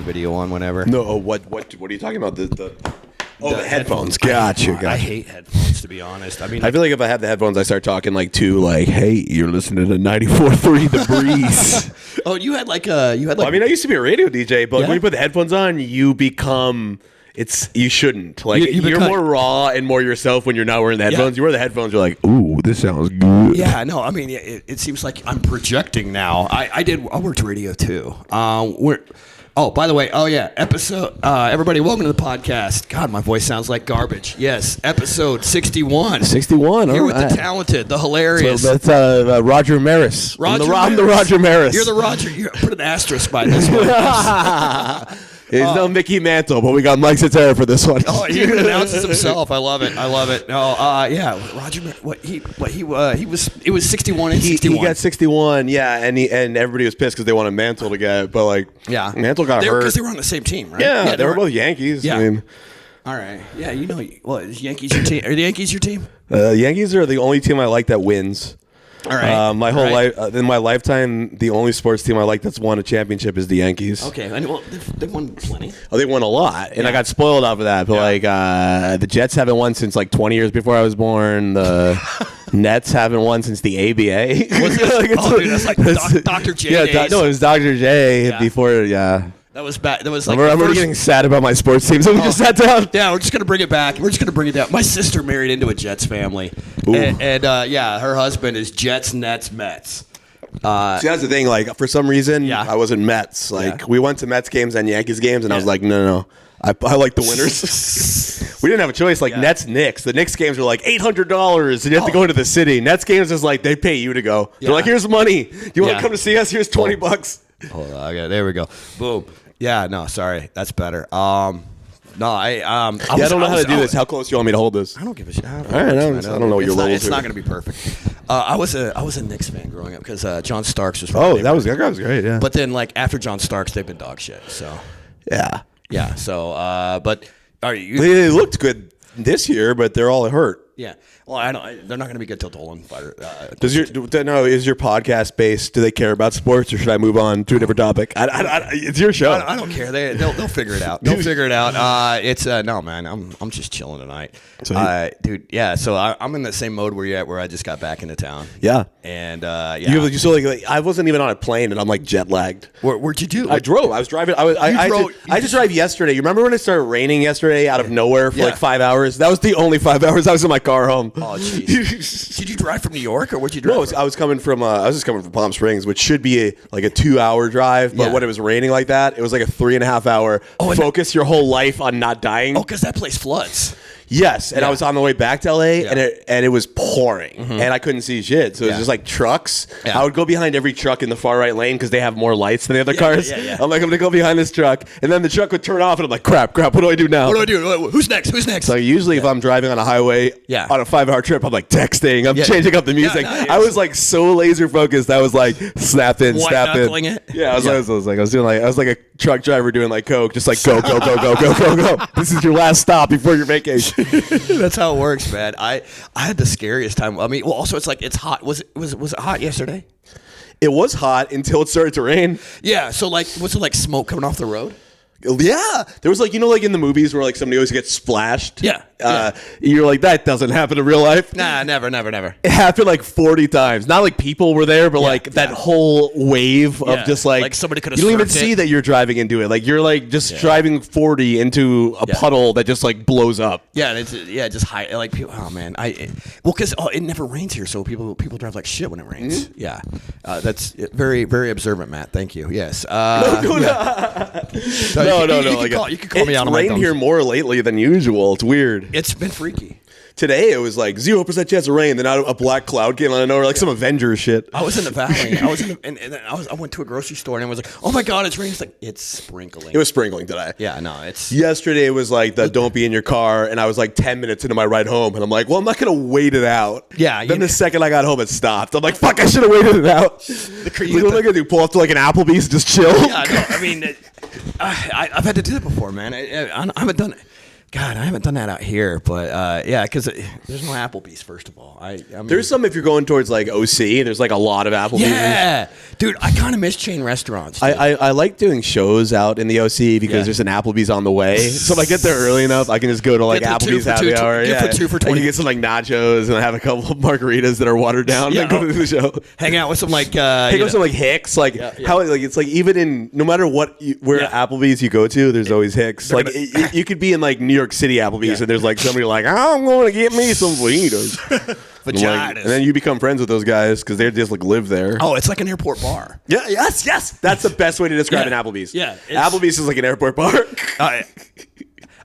video on whenever. No, what are you talking about? The headphones. Gotcha. I hate headphones, to be honest. I mean, I feel like if I have the headphones, I start talking hey, you're listening to 94.3 The Breeze. Oh, you had like. I used to be a radio DJ, but when you put the headphones on, you become. You shouldn't. Like you're more raw and more yourself when you're not wearing the headphones. You wear the headphones, you're like, ooh, this sounds good. Yeah, no, I mean, it seems like I'm projecting now. I worked radio too. By the way, episode. Everybody, welcome to the podcast. God, my voice sounds like garbage. Yes, episode 61. 61. Here with the talented, the hilarious. So that's Roger Maris. I'm the Roger Maris. You're the Roger. Put an asterisk by this one. He's no Mickey Mantle, but we got Mike Citera for this one. Oh, he even announces himself. I love it. No, Roger. It was 61 and 61. He got 61. Yeah, and everybody was pissed because they wanted Mantle to get it, but Mantle got hurt because they were on the same team, right? Yeah, they were both Yankees. Yeah. I mean, all right. Yeah, is Yankees your team? Are the Yankees your team? Yankees are the only team I like that wins. All right. My whole life, in my lifetime, the only sports team I like that's won a championship is the Yankees. Okay, well, they've won plenty. Oh, they won a lot, and I got spoiled off of that. But the Jets haven't won since 20 years before I was born. The Nets haven't won since the ABA. Dude, that's like Dr. J. Yeah, it was Dr. J before. Yeah. That was bad. That was like I'm already getting sad about my sports team, so we just sat down. Yeah, we're just gonna bring it back. We're just gonna bring it down. My sister married into a Jets family, and her husband is Jets, Nets, Mets. See, that's the thing. For some reason, I wasn't Mets. We went to Mets games and Yankees games, and I was like, no. I like the winners. We didn't have a choice. Nets, Knicks. The Knicks games were $800, and you have to go into the city. Nets games is they pay you to go. They're like, here's money. Do you want to come to see us? Here's $20. Hold on. Okay, there we go. Boom. Yeah. No. Sorry. That's better. I don't know how to do this. How close do you want me to hold this? I don't give a shit. All right. I don't know what you're level. It's not going to be perfect. I was a Knicks fan growing up because John Starks was. That guy was great. Yeah. But then after John Starks, they've been dog shit. So. Yeah. Yeah. So, but are you? They looked good this year, but they're all hurt. Yeah. Well, they're not going to be good till Dolan fighter. Is your podcast based? Do they care about sports, or should I move on to a different topic? It's your show. I don't care. They'll figure it out. They'll figure it out. It's no, man. I'm just chilling tonight, dude. Yeah. So I'm in the same mode where you're at, where I just got back into town. Yeah. And you so I wasn't even on a plane, and I'm jet lagged. Where'd you do? I drove. I was driving. I had to drive yesterday. You remember when it started raining yesterday out of nowhere for 5 hours? That was the only 5 hours I was in my car home. Oh, jeez. Did you drive from New York, or where'd you drive? No, I was coming from. I was just coming from Palm Springs, which should be a 2-hour drive. But when it was raining like that, it was a 3.5 hour. Focus your whole life on not dying. Oh, because that place floods. Yes, and I was on the way back to LA, and it was pouring, and I couldn't see shit. So it was just trucks. Yeah. I would go behind every truck in the far right lane because they have more lights than the other cars. Yeah. I'm gonna go behind this truck, and then the truck would turn off, and I'm like, crap. What do I do now? What do I do? Who's next? So usually, if I'm driving on a highway on a 5-hour trip, I'm texting. I'm changing up the music. I was so laser focused. I was snap in. It? Yeah, I was like a truck driver doing coke, just go. This is your last stop before your vacation. That's how it works, man. I had the scariest time. I mean, well, also it's hot. Was it hot yesterday? It was hot until it started to rain. Yeah. So was it smoke coming off the road? Yeah, there was in the movies where somebody always gets splashed. Yeah. You're that doesn't happen in real life. Nah, never. It happened 40 times. Not people were there, but that whole wave of just somebody could have. You don't even see that you're driving into it. You're just driving 40 into a puddle that just blows up. Yeah, it's just high. People. Oh man, because it never rains here, so people drive like shit when it rains. Mm-hmm. Yeah, that's very very observant, Matt. Thank you. Yes. No. You can call me out on my It's rained here more lately than usual. It's weird. It's been freaky. Today it was 0% chance of rain. Then out a black cloud came out of nowhere, some Avengers shit. I was in the valley. I went to a grocery store and I was like, "Oh my god, it's raining!" It's it's sprinkling. It was sprinkling today. Yeah, no, it's. Yesterday it was the don't be in your car, and I was 10 minutes into my ride home, and I'm well, I'm not gonna wait it out. Yeah. Then the second I got home, it stopped. I'm fuck, I should have waited it out. What am I gonna do? Pull up to an Applebee's and just chill? Yeah, no, I mean, I've had to do it before, man. I haven't done it. God, I haven't done that out here, but yeah, because there's no Applebee's. First of all, I mean, there's some if you're going towards like OC. There's like a lot of Applebee's. Yeah, dude, I kind of miss chain restaurants. I like doing shows out in the OC because there's an Applebee's on the way. So if I get there early enough, I can just go to like Applebee's happy hour. Get for 2 for $20. You get some like nachos and have a couple of margaritas that are watered down. And go to the show. Hang out with some like hang out with some like Hicks. Like how like it's like even in no matter what where Applebee's you go to, there's always Hicks. Like you could be in like New York City Applebee's and there's like somebody like, oh, I'm going to get me some fajitas. Vaginas. And then you become friends with those guys because they just like live there. Oh, it's like an airport bar. Yeah, yes. That's the best way to describe an Applebee's. Yeah, Applebee's is like an airport bar.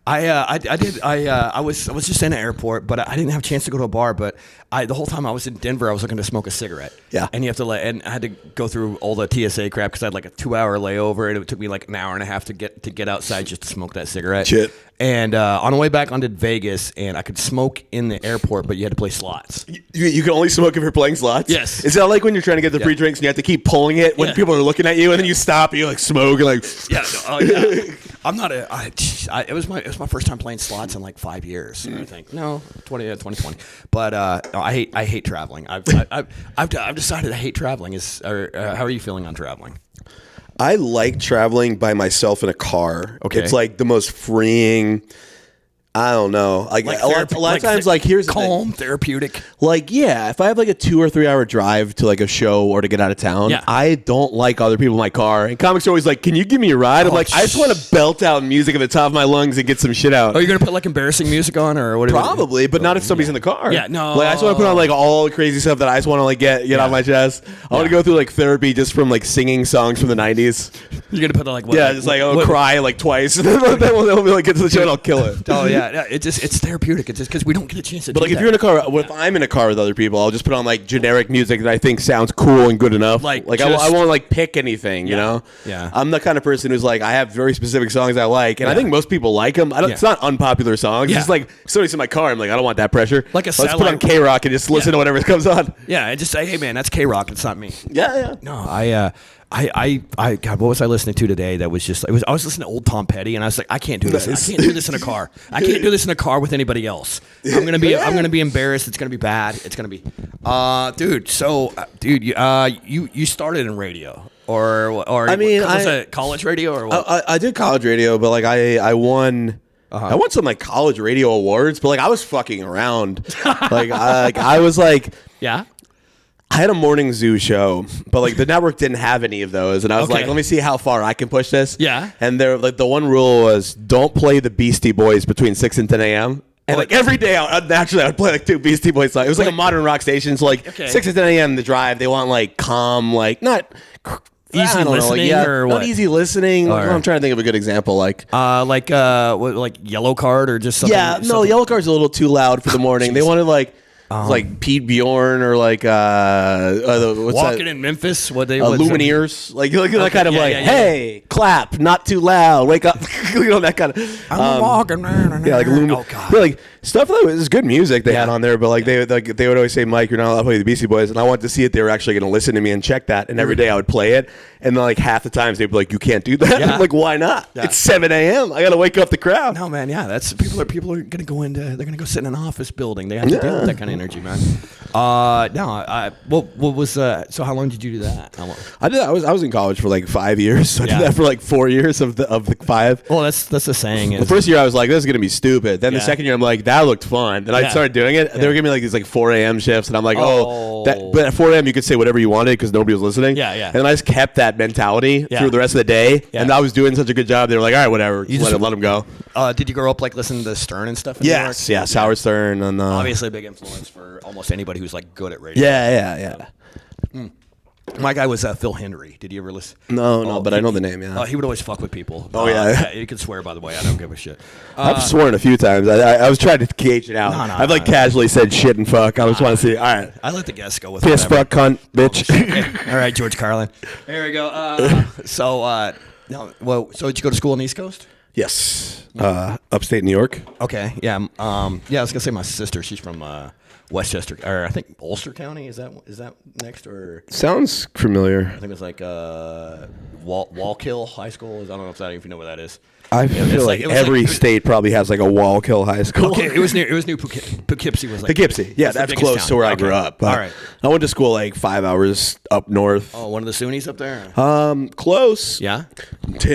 I was just in an airport, but I didn't have a chance to go to a bar. But the whole time I was in Denver, I was looking to smoke a cigarette. Yeah, and you have to and I had to go through all the TSA crap because I had like a 2-hour layover, and it took me like an hour and a half to get outside just to smoke that cigarette. Shit. And on the way back onto Vegas, and I could smoke in the airport, but you had to play slots. You can only smoke if you're playing slots? Yes. Is that like when you're trying to get the free drinks and you have to keep pulling it when people are looking at you, and then you stop and you like smoke and like... Yeah. Yeah. I'm not it was my first time playing slots in like 5 years. I think 2020. But I hate traveling. I've decided I hate traveling. How are you feeling on traveling? I like traveling by myself in a car. Okay. It's like the most freeing. I don't know. Like a lot of times, like here's calm, therapeutic. Like if I have like a 2 or 3 hour drive to like a show or to get out of town, I don't like other people in my car. And comics are always like, "Can you give me a ride?" I'm like, I just want to belt out music at the top of my lungs and get some shit out. Are you gonna put like embarrassing music on or what? Probably, but not if somebody's in the car. Yeah, no. Like I just want to put on like all the crazy stuff that I just want to like get off my chest. I want to go through like therapy just from like singing songs from the '90s. You're gonna put the like what? Yeah, just like cry like twice, and then we'll be like get to the show and I'll kill it. Oh yeah, it's therapeutic. It's just because we don't get a chance to. But do like if that. you're in a car, if I'm in a car with other people, I'll just put on like generic music that I think sounds cool and good enough. Like I won't like pick anything, you know. Yeah. I'm the kind of person who's like I have very specific songs I like, and I think most people like them. It's not unpopular songs. It's just like somebody's in my car. I'm like I don't want that pressure. Like let's put on K-Rock and just listen to whatever comes on. Yeah, and just say, hey man, that's K-Rock. It's not me. Yeah. No, God, what was I listening to today? That was just I was listening to old Tom Petty, and I was like, I can't do this. I can't do this in a car. I can't do this in a car with anybody else. I'm gonna be embarrassed. It's gonna be bad. It's gonna be, dude. So, dude, you started in radio, or I mean, was it college radio or what? I did college radio, but like I won. I won some like college radio awards, but like I was fucking around. I was like, yeah. I had a morning zoo show, but like the network didn't have any of those, and I was like, let me see how far I can push this. Yeah. And there, like the one rule was don't play the Beastie Boys between 6 and 10 a.m. And like every day, I would play like 2 Beastie Boys songs. It was like a modern rock station, so like 6 to 10 a.m. the drive, they want like calm, like not easy listening or what? Not easy listening. I'm trying to think of a good example, like Yellow Card or just something. Yeah, no, Yellow Card's a little too loud for the morning. They wanted like Pete Bjorn or like what's Walking that? In Memphis. What they Lumineers, like that kind of hey, clap, not too loud, wake up, that kind of. I'm walking. Yeah, like Oh God. Yeah, like stuff that was good music they had on there, but like they would always say, Mike, you're not allowed to play the Beastie Boys, and I wanted to see if they were actually going to listen to me and check that. And every day I would play it, and then like half the times they'd be like, you can't do that. Yeah. I'm like, why not? Yeah. It's 7 a.m. I got to wake up the crowd. No, man. Yeah, that's people are going to go into. They're going to go sit in an office building. They have to deal with that kind of energy, man. What was so how long did you do that? I was in college for like 5 years. So I did that for like 4 years of the 5. Well, that's the saying. The first year I was like, this is gonna be stupid. Then the second year I'm like, that looked fun. Then I started doing it. They were giving me like these like 4 a.m. shifts, and I'm like, but at 4 a.m. you could say whatever you wanted because nobody was listening. Yeah. And then I just kept that mentality through the rest of the day, and I was doing such a good job. They were like, all right, whatever, let them go. Did you grow up like listening to Stern and stuff? Yes, Howard Stern, and obviously a big influence for almost anybody who's like good at radio. Yeah. My guy was Phil Henry. Did you ever listen? No, but I know the name. Yeah. He would always fuck with people. You could swear, by the way. I don't give a shit. I've sworn a few times. I was trying to gauge it out. I've casually said shit and fuck. I just want to see. All right. I let the guests go with piss, fuck, cunt, bitch. All right, George Carlin. There we go. So did you go to school on the East Coast? Yes. Upstate New York. Okay. Yeah. I was gonna say my sister. She's from Westchester, or I think Ulster County. Is that next or? Sounds familiar. I think it's like Wallkill High School. I don't know if you know where that is. I feel like every state probably has like a Wallkill High School. Okay, it was near Poughkeepsie was like Poughkeepsie. Yeah, that's close town to where I grew up. All right. I went to school like 5 hours up north. Oh, one of the SUNYs up there? Close. Yeah.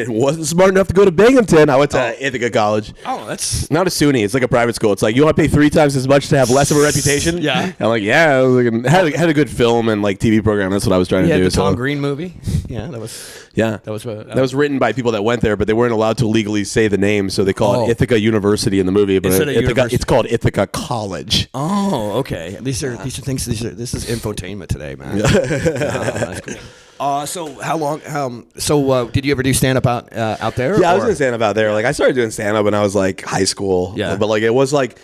Wasn't smart enough to go to Binghamton. I went to Ithaca College. Oh, that's not a SUNY. It's like a private school. It's like you want to pay 3 times as much to have less of a reputation. Yeah. I'm like, yeah. Had a good film and like TV program. That's what I was trying to do. The Tom Green movie. Yeah, that was. Yeah, that was written by people that went there, but they weren't allowed to legally say the name, so they call it Ithaca University in the movie. But it's called Ithaca College. Oh, okay. These are things. This is infotainment today, man. That's cool. So how long? Did you ever do stand up out there? Yeah, I was doing stand up out there. Like I started doing stand up when I was like high school. Yeah, but like it was like,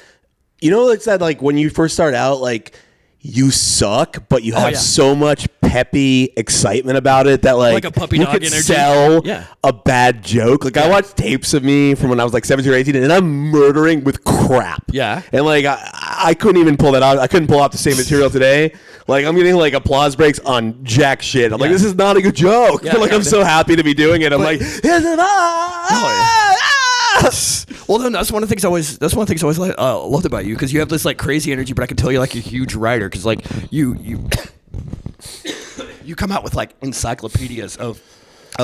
it's that like when you first start out, like you suck, but you have so much peppy excitement about it that like a puppy you dog could energy. Sell a bad joke. Like I watched tapes of me from when I was like 17 or 18 and I'm murdering with crap. Yeah. And like I couldn't even pull that out. I couldn't pull out the same material today. Like I'm getting like applause breaks on jack shit. I'm like, this is not a good joke. Yeah, but like I'm so happy to be doing it. I'm like, well, then that's one of the things I always loved about you, because you have this like crazy energy, but I can tell you're like a huge writer, because like you come out with like encyclopedias of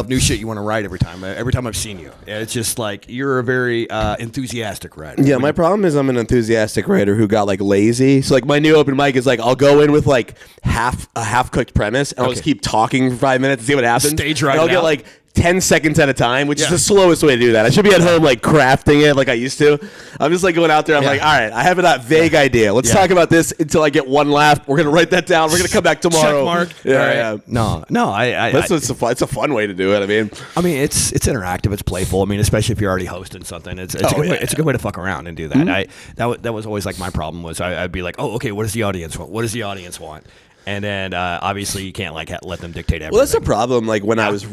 new shit you want to write every time I've seen you. It's just like you're a very enthusiastic writer. Yeah, my problem is I'm an enthusiastic writer who got like lazy. So like my new open mic is like I'll go in with like a half cooked premise and I'll just keep talking for 5 minutes and see what happens. Stage right. I'll get like 10 seconds at a time, which is the slowest way to do that. I should be at home like crafting it like I used to. I'm just like going out there. I'm like, all right, I have that vague idea. Let's talk about this until I get one laugh. We're gonna write that down. We're gonna come back tomorrow. Check mark. Yeah. No. It's a fun way to do it. I mean, it's interactive. It's playful. I mean, especially if you're already hosting something. It's a good way to fuck around and do that. Mm-hmm. That was always like my problem was I'd be like, oh, okay, what does the audience want? What does the audience want? And then obviously you can't like let them dictate everything. Well, that's the problem. Like when I was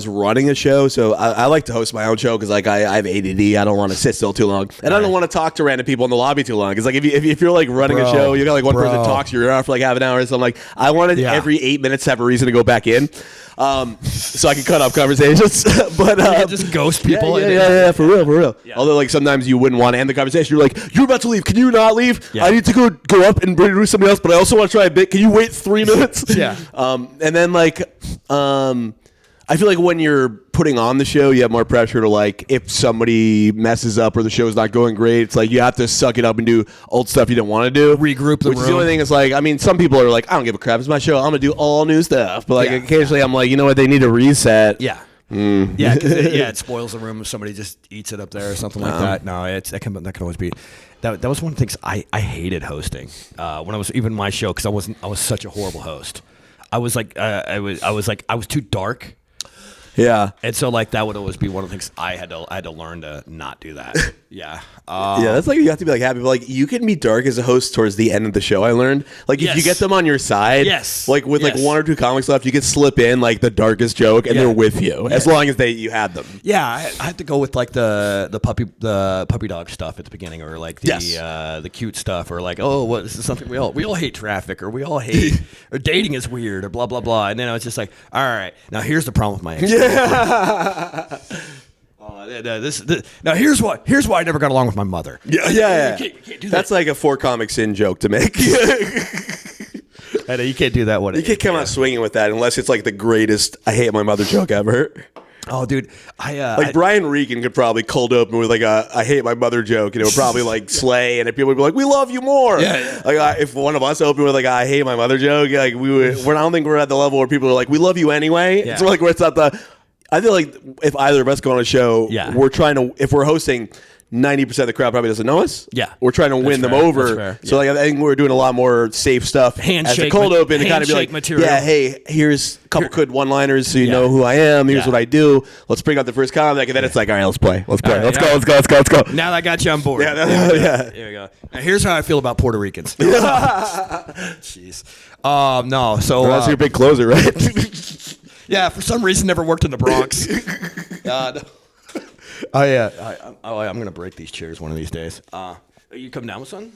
running a show, so I like to host my own show because like I have ADD. I don't want to sit still too long, and I don't want to talk to random people in the lobby too long. Because like if you're like running a show, you got like one person talks, you're out for like half an hour. So I'm like, I wanted every 8 minutes to have a reason to go back in, so I can cut off conversations. But just ghost people. Yeah, for real. Yeah. Although like sometimes you wouldn't want to end the conversation. You're like, you're about to leave. Can you not leave? Yeah. I need to go up and introduce somebody else, but I also want to try a bit. Can you wait 3 minutes? Yeah. And then like, I feel like when you're putting on the show, you have more pressure to like, if somebody messes up or the show's not going great, it's like you have to suck it up and do old stuff you don't want to do. Regroup the room. Which is the only thing is like, I mean, some people are like, I don't give a crap. It's my show. I'm going to do all new stuff. But like occasionally I'm like, you know what? They need to reset. Yeah. Yeah, because it spoils the room if somebody just eats it up there or something like that. No, that can always be. That was one of the things I hated hosting when I was even my show, because I was such a horrible host. I was like I was too dark. Yeah, and so like that would always be one of the things I had to learn to not do that. Yeah, that's like you have to be like happy, but like you can be dark as a host towards the end of the show. I learned like if you get them on your side, like with like 1 or 2 comics left, you could slip in like the darkest joke and they're with you as long as you had them. Yeah, I had to go with like the puppy dog stuff at the beginning, or like the cute stuff, or like this is something we all hate traffic, or we all hate or dating is weird, or blah blah blah. And then I was just like, all right, now here's the problem with my ex. Now here's why I never got along with my mother. Yeah. You can't do that. That's like a 4 comics in joke to make. I know you can't do that one. You can't come out swinging with that unless it's like the greatest I hate my mother joke ever. Oh, dude, Brian Regan could probably cold open with like a I hate my mother joke, and it would probably like slay, and people would be like, we love you more. Yeah. Like if one of us opened with like I hate my mother joke, like I don't think we're at the level where people are like, we love you anyway. Yeah. It's like where it's not I feel like if either of us go on a show, we're trying to, if we're hosting, 90% of the crowd probably doesn't know us. Yeah. We're trying to win them over. So like I think we're doing a lot more safe stuff. Handshake. As a cold open to kind of be like, material. Yeah, hey, here's a couple good one-liners so you know who I am. Here's what I do. Let's bring out the first comic. And then it's like, all right, let's play. Let's play. Right, let's go. Now that I got you on board. Yeah. Here we go. Now here's how I feel about Puerto Ricans. Jeez. No. So that's your big closer, right? Yeah, for some reason never worked in the Bronx. No. Oh yeah, I'm gonna break these chairs one of these days. You come down with something?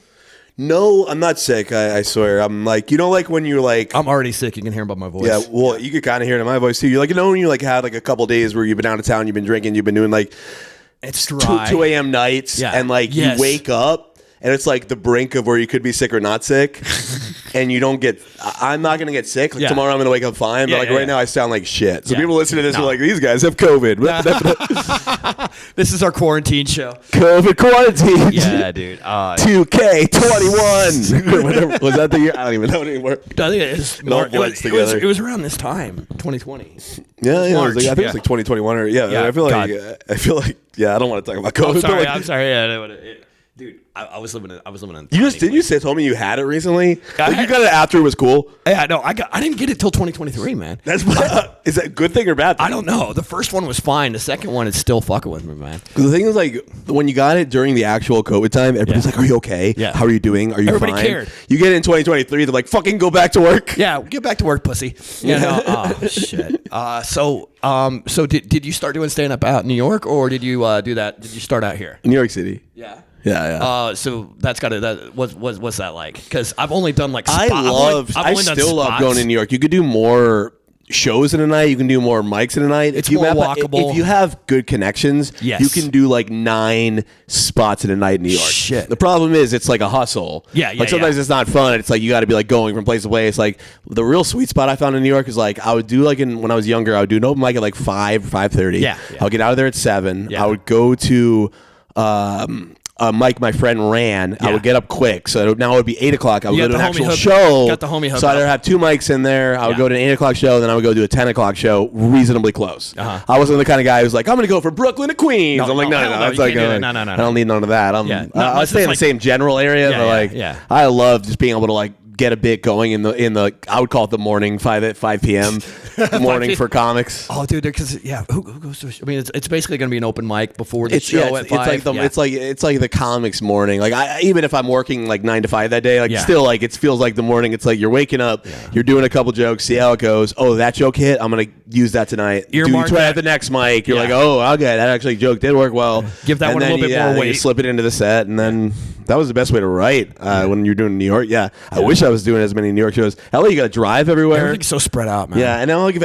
No, I'm not sick. I swear. I'm like, like when you're like, I'm already sick. You can hear by my voice. Yeah, well, you could kind of hear it in my voice too. You're like, when you like had like a couple days where you've been out of town, you've been drinking, you've been doing like it's dry. 2 a.m. nights, and like you wake up. And it's like the brink of where you could be sick or not sick, and you don't get. I'm not gonna get sick. Like tomorrow, I'm gonna wake up fine. But right now, I sound like shit. So people listening to this are like, "These guys have COVID." This is our quarantine show. COVID quarantine. Yeah, dude. 2K21. Was that the year? I don't even know anymore. I think it was around this time, 2020. Yeah. I think it was like 2021 or I feel like I don't want to talk about COVID. I'm sorry. Yeah. Dude, I was living in. You told me you had it recently. You got it after it was cool. Yeah, no, I didn't get it till 2023, man. Is that a good thing or bad thing? I don't know. The first one was fine. The second one is still fucking with me, man. The thing is, like, when you got it during the actual COVID time, everybody's like, "Are you okay? Yeah. How are you doing? Are you Everybody fine?" cared. You get it in 2023, they're like, "Fucking go back to work." Yeah, get back to work, pussy. Oh shit. So did you start doing stand up out in New York, or did you do that? Did you start out here? New York City. Yeah. Yeah. So that's got to. What's that like? Because I've only done like. I still love going to New York. You could do more shows in a night. You can do more mics in a night. It's more walkable. If you have good connections, yes, you can do like 9 spots in a night in New York. Shit. The problem is it's like a hustle. Yeah. Like sometimes it's not fun. It's like you got to be like going from place to place. Like the real sweet spot I found in New York is like I would do like when I was younger, I would do an open mic at like 5:30. Yeah. I'll get out of there at 7. Yeah. I would go to. Mike, my friend, ran. I would get up quick, so now it would be 8 o'clock. I would go to an actual show. Got the homie hook. So I'd have 2 mics in there. I would go to an 8 o'clock show, then I would go to a 10 o'clock show, reasonably close. I wasn't the kind of guy who's like, I'm going to go from Brooklyn to Queens. I'm like, no. It's like, no. I don't need none of that. I stay in the same general area, but like, I love just being able to like get a bit going in the I would call it the morning 5 p.m. morning for comics. Oh, dude, because who goes to? I mean, it's basically going to be an open mic before the show at 5. It's like the comics morning. Like even if I'm working like 9 to 5 that day, like still like it feels like the morning. It's like you're waking up, you're doing a couple jokes, see how it goes. Oh, that joke hit. I'm gonna use that tonight. You try at the next mic. You're like, oh, okay, that actually joke did work well. Give that one a little bit more weight. You slip it into the set, and then that was the best way to write when you're doing New York. I wish I was doing as many New York shows. LA, you got to drive everywhere. Everything's so spread out, man. Yeah, and now like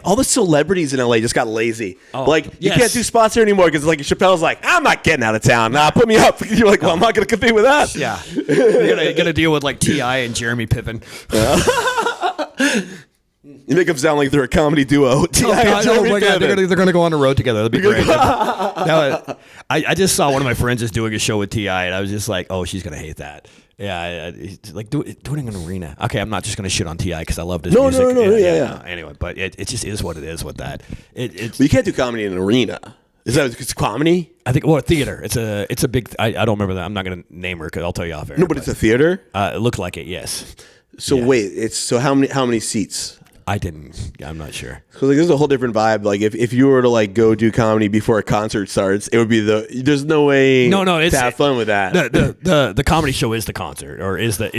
all the celebrities in LA just got lazy. You can't do spots here anymore because like Chappelle's like, I'm not getting out of town. Nah, put me up. You're like, well, I'm not going to compete with that. Yeah, you're gonna deal with like T.I. and Jeremy Piven. You make them sound like they're a comedy duo. They're gonna go on the road together. That'd be great. I just saw one of my friends is doing a show with T.I. and I was just like, oh, she's gonna hate that. Yeah, like do it in an arena. Okay, I'm not just gonna shit on T.I. because I love his music. No. Anyway, but it just is what it is with that. But you can't do comedy in an arena. Is that it's comedy? I think theater. It's a big. I don't remember that. I'm not gonna name her because I'll tell you off air. No, but it's a theater. It looked like it. Yes. So wait, how many seats? I'm not sure. So like, there's a whole different vibe. Like if you were to like go do comedy before a concert starts, it would be there's no way to have fun with that. The comedy show is the concert or is the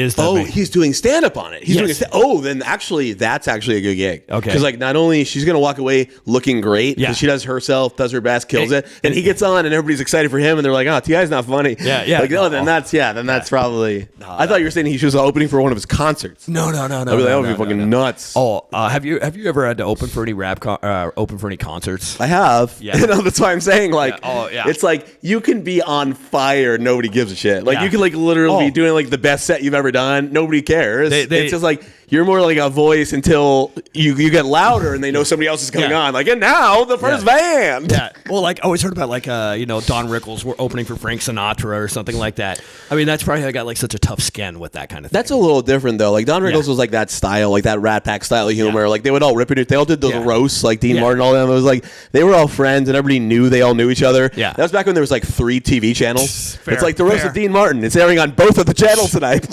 he's doing stand up on it. He's doing then actually that's actually a good gig. Okay. Because like not only she's gonna walk away looking great because she does herself, does her best, kills it, and he gets on and everybody's excited for him and they're like, oh, T.I.'s not funny. Yeah. Like that's probably. I thought you were saying he was opening for one of his concerts. No. I'd be like, that would be fucking nuts. Oh, have you ever had to open for any open for any concerts? I have. Yeah. That's why I'm saying like it's like you can be on fire, nobody gives a shit. Like you can like literally be doing like the best set you've ever done, nobody cares. It's just like you're more like a voice until you get louder and they know somebody else is coming on. Like, and now the first band. Yeah. Well, like I always heard about like Don Rickles were opening for Frank Sinatra or something like that. I mean, that's probably how I got like such a tough skin with that kind of thing. That's a little different though. Like Don Rickles was like that style, like that Rat Pack style of humor. Like they would all rip it. They all did those roasts, like Dean Martin, all them. It was like they were all friends and everybody knew they all knew each other. Yeah. That was back when there was like 3 TV channels. It's like the roast of Dean Martin. It's airing on both of the channels tonight.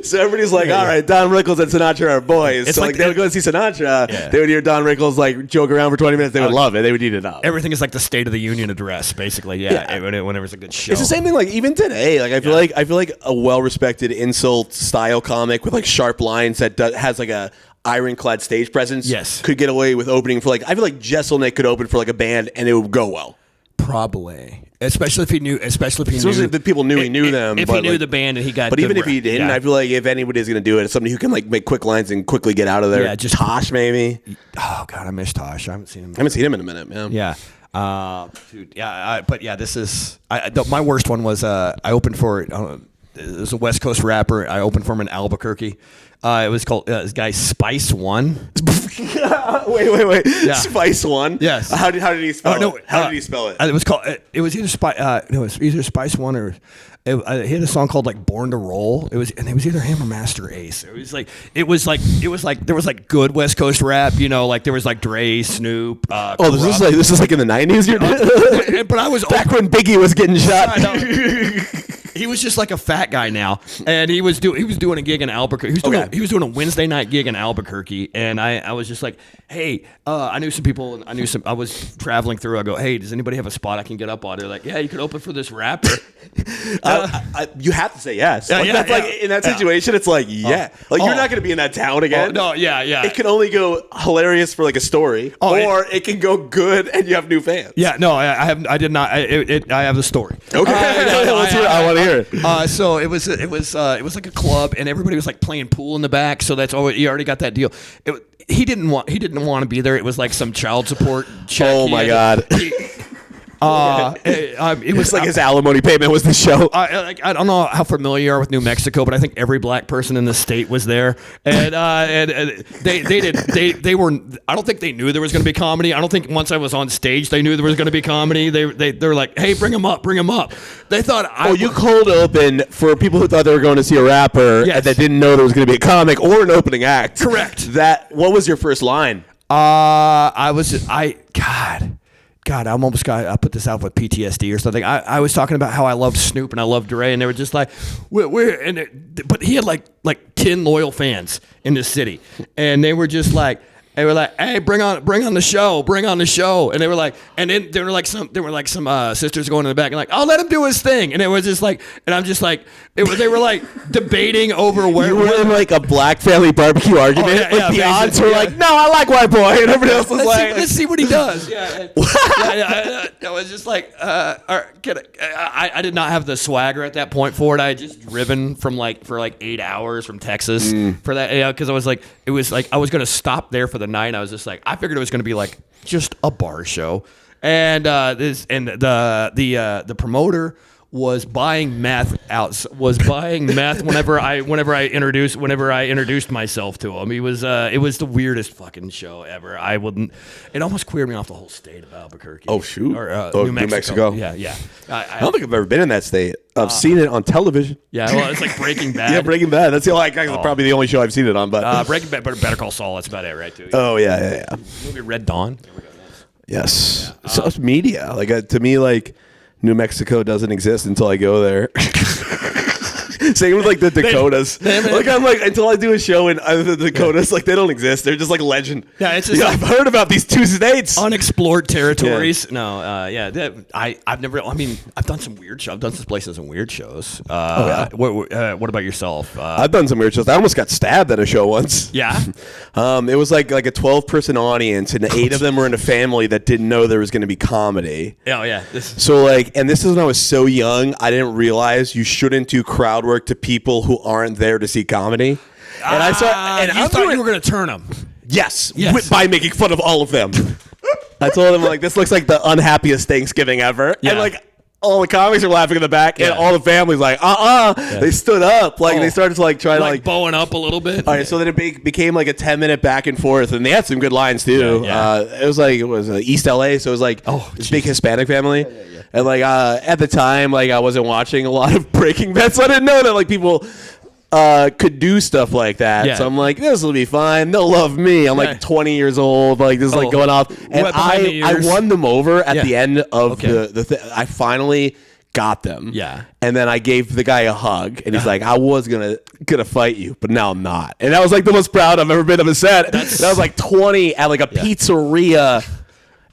So everybody's like, all right, Don Rickles and Sinatra are boys. So like they would go and see Sinatra. They would hear Don Rickles like joke around for 20 minutes. They would love it. They would eat it up. Everything is like the State of the Union address, basically. Yeah. Whenever it's a good show. It's the same thing. Like even today, like I feel like a well-respected insult style comic with like sharp lines that has like a ironclad stage presence. Could get away with opening for like I feel like Jesselnick could open for like a band and it would go well. Probably. Especially if he knew. Especially if the people knew he knew them. If he knew the band and he got. But even if he didn't, I feel like if anybody's going to do it, it's somebody who can like make quick lines and quickly get out of there. Yeah, just Tosh maybe. Oh God, I miss Tosh. I haven't seen him. I haven't seen him in a minute, man. Yeah. Dude, yeah. But yeah, this is my worst one was I opened for it was a West Coast rapper. I opened for him in Albuquerque. It was called this guy Spice One. wait. Yeah. Spice One. Yes. How did he spell it? How did he spell it? It was called. It was either Spice One or. He had a song called like "Born to Roll." It was either him or Master Ace. It was like there was like good West Coast rap, like there was like Dre, Snoop. This is like in the 90s. But I was back when Biggie was getting shot. He was just like a fat guy now, and he was doing a gig in Albuquerque. He was doing a Wednesday night gig in Albuquerque, and I was just like, hey, I knew some people, and I was traveling through. I go, hey, does anybody have a spot I can get up on? They're like, yeah, you could open for this rapper. You have to say yes. Like in that situation, it's like you're not going to be in that town again. No, yeah. It can only go hilarious for like a story, or it can go good and you have new fans. Yeah, no, I did not. I have the story. Okay, I want to hear it. So it was like a club, and everybody was like playing pool in the back. So that's all. You already got that deal. He didn't want to be there. It was like some child support check. Oh my God. It was like his alimony payment was the show. I don't know how familiar you are with New Mexico, but I think every black person in the state was there, and they were. I don't think they knew there was going to be comedy. I don't think once I was on stage they knew there was going to be comedy. They were like, hey, bring him up. They thought you cold open for people who thought they were going to see a rapper and that didn't know there was going to be a comic or an opening act. Correct. What was your first line? God, I put this out with PTSD or something. I was talking about how I loved Snoop and I loved Dre, and they were just like, but he had like 10 loyal fans in this city, and they were just like, hey, bring on the show, and they were like, and then there were like some sisters going in the back and like, I'll let him do his thing, and it was just like, and I'm just like, they were like debating over where you were in like a black family barbecue argument. The odds were like, no, I like white boy, and everybody else was let's see what he does. I was just like, I did not have the swagger at that point for it. I had just driven for 8 hours from Texas for that, because I was like, I was gonna stop there for the night. I was just like, I figured it was going to be like just a bar show, and the promoter was buying meth whenever I introduced myself to him. It was the weirdest fucking show ever. It almost queered me off the whole state of Albuquerque. Oh shoot, or New Mexico. Yeah. I don't think I've ever been in that state. I've seen it on television. Yeah, well, it's like Breaking Bad. Yeah, Breaking Bad. That's probably the only show I've seen it on. But Breaking Bad, but Better Call Saul. That's about it, right? Too. Oh yeah. Movie Red Dawn. Yes. So it's media. To me, New Mexico doesn't exist until I go there. Same with the Dakotas. I'm until I do a show in either the Dakotas, they don't exist. They're just legend. Yeah, it's just I've heard about these two states, unexplored territories. Yeah. No, I've never. I mean, I've done some weird shows. I've done some places some weird shows. What about yourself? I've done some weird shows. I almost got stabbed at a show once. Yeah. It was like a 12-person audience, and 8 of them were in a family that didn't know there was going to be comedy. Oh yeah. And this is when I was so young, I didn't realize you shouldn't do crowd work to people who aren't there to see comedy. And I thought you were going to turn them. Yes. By making fun of all of them. I told them this looks like the unhappiest Thanksgiving ever. Yeah. And all the comics are laughing in the back, and all the families They stood up, they started to try to bowing up a little bit. All right, so then it became a 10-minute back and forth, and they had some good lines too. Yeah. It was East LA, so it was this big Hispanic family, and at the time I wasn't watching a lot of Breaking Bad, so I didn't know that people could do stuff like that. Yeah. So I'm this will be fine. They'll love me. I'm 20 years old. This is going off. And I won them over at the end of the thing. I finally got them. Yeah. And then I gave the guy a hug, and he's like, I was gonna fight you, but now I'm not. And that was the most proud I've ever been of a set. And I was 20 at a pizzeria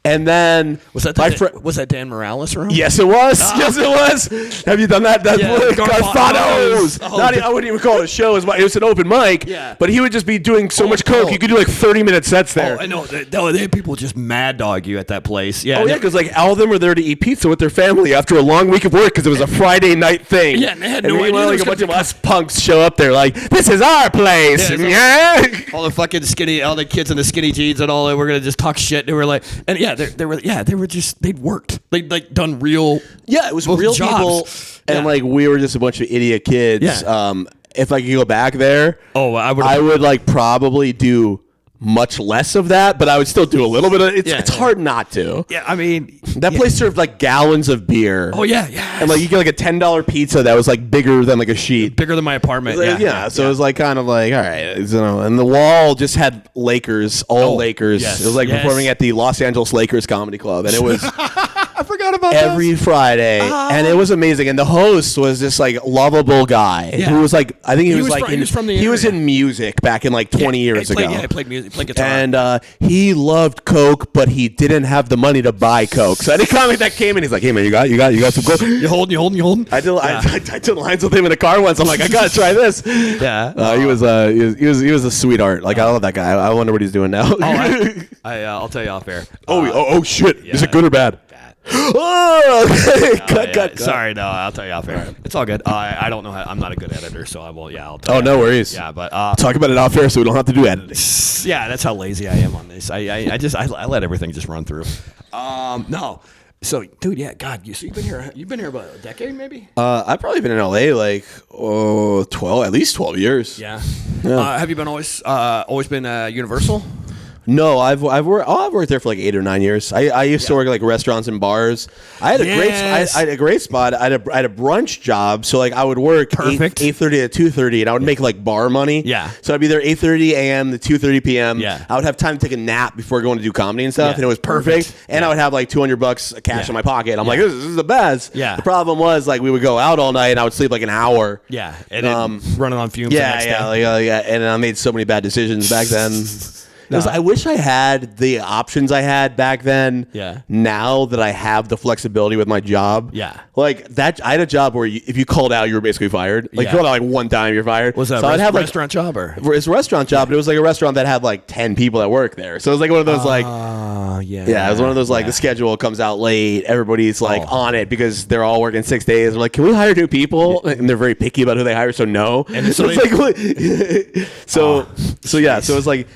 And then was that Dan Morales room? Yes, it was. Yes, it was. Have you done that? Garfados. I wouldn't even call it a show. It was an open mic. Yeah. But he would just be doing so much coke. You could do like 30-minute sets there. I know. They had people just mad dog you at that place. Yeah. Oh yeah, because like all of them were there to eat pizza with their family after a long week of work because it was a Friday night thing. Yeah, and they had no idea. Like a bunch of us punks show up there like, this is our place. Yeah. All the fucking all the kids in the skinny jeans and all that were gonna just talk shit. They were like, and they'd worked. They'd like done real. Yeah, it was real jobs. people, and like we were just a bunch of idiot kids. Yeah. If I could go back there, I would like probably do much less of that, but I would still do a little bit of it. It's hard not to. Yeah, I mean, that place served like gallons of beer. Oh yeah. And like you get like a $10 pizza that was like bigger than like a sheet. Bigger than my apartment. So it was like kind of like, all right, and the wall just had Lakers, Lakers. Yes, it was like performing at the Los Angeles Lakers Comedy Club, and it was I forgot about every Friday, and it was amazing. And the host was this like lovable guy who was like, I think he was in music back in like 20 years ago. Yeah, he played music, played guitar, and he loved Coke, but he didn't have the money to buy Coke. So any comic that came in, he's like, "Hey man, you got some Coke? You holding? I did lines with him in the car once. I'm like, I gotta try this. Yeah, he was a sweetheart. Like I love that guy. I wonder what he's doing now. I'll tell you off air. Oh shit! Is it good or bad? Cut. Sorry, no, I'll tell you off air. Right. It's all good. I don't know how. I'm not a good editor, so I will. Yeah, I'll tell you. No worries. Yeah, but talk about it off air, so we don't have to do editing. Yeah, that's how lazy I am on this. I let everything just run through. No. So, dude, yeah, God, you've been here about a decade, maybe? I've probably been in LA like 12, at least 12 years. Yeah. Have you been always been Universal? No, I've worked there for like 8 or 9 years. I used to work at like restaurants and bars. I had a great spot. I had a brunch job, so like I would work 8:30 to 2:30, and I would make like bar money. Yeah. So I'd be there 8:30 a.m. to 2:30 p.m. Yeah. I would have time to take a nap before going to do comedy and stuff, and it was perfect. And I would have like $200 cash in my pocket. I'm like, this is the best. Yeah. The problem was like we would go out all night, and I would sleep like an hour. Yeah. And running on fumes. And I made so many bad decisions back then. I wish I had the options I had back then. Yeah. Now that I have the flexibility with my job. Yeah. Like that, I had a job where if you called out, you were basically fired. Like you called out like one time, you're fired. Was that a restaurant job or? It's a restaurant job, but it was like a restaurant that had like 10 people that work there. So it was like one of those like. Yeah. It was one of those like the schedule comes out late. Everybody's like on it because they're all working 6 days. They're like, can we hire new people? And they're very picky about who they hire. So no. And so it's like, so it's like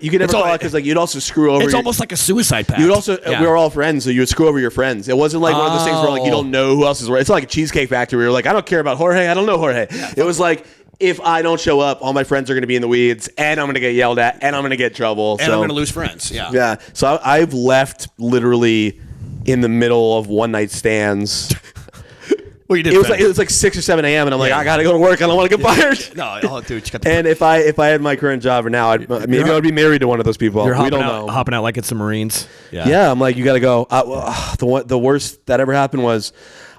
you could never call out because like you'd also screw over. It's almost like a suicide pact. You'd also we were all friends, so you would screw over your friends. It wasn't like one of those things where like you don't know who else is. It's not like a Cheesecake Factory where you're like, I don't care about Jorge. I don't know Jorge. Yeah. It was like, if I don't show up, all my friends are going to be in the weeds, and I'm going to get yelled at, and I'm going to get trouble, and I'm going to lose friends. Yeah. Yeah. So I've left literally in the middle of one night stands. Well, you did. It was like 6 or 7 a.m. and I'm like, I gotta go to work. I don't want to get fired. No, dude. And if I had my current job now, I would be married to one of those people. We don't know. Hopping out like it's the Marines. Yeah. Yeah. I'm like, you gotta go. The worst that ever happened was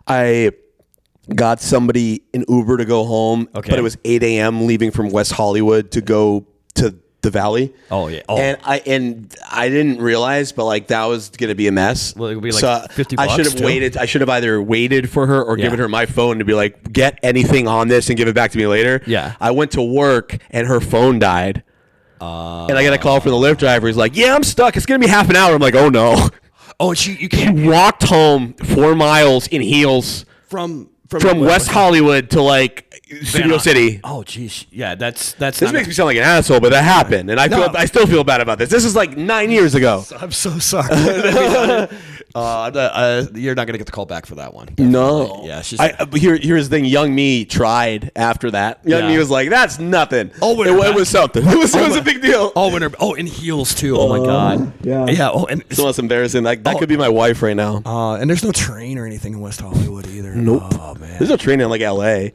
I got somebody an Uber to go home, but it was 8 a.m. leaving from West Hollywood to go to the Valley. Oh yeah. And I didn't realize, but like that was gonna be a mess. Well, it would be like $50. I should have waited. I should have either waited for her or given her my phone to be like, get anything on this and give it back to me later. Yeah. I went to work and her phone died. And I got a call from the Lyft driver. He's like, yeah, I'm stuck. It's gonna be half an hour. I'm like, oh no. Oh, and you can't. He walked home 4 miles in heels from West Hollywood to like Studio City. Oh geez, yeah, that's. This makes me sound like an asshole, but that happened, and I still feel bad about this. This is like 9 years ago. I'm so sorry. You're not gonna get the call back for that one. Definitely. No. Yeah. It's just, here's the thing. Young me tried after that. Young me was like, "That's nothing." Oh, it was something. It was a big deal. Oh, in heels too. Oh my god. Yeah. Yeah. Oh, and it's almost embarrassing. That could be my wife right now. And there's no train or anything in West Hollywood either. Nope. Oh man. There's no train in like LA.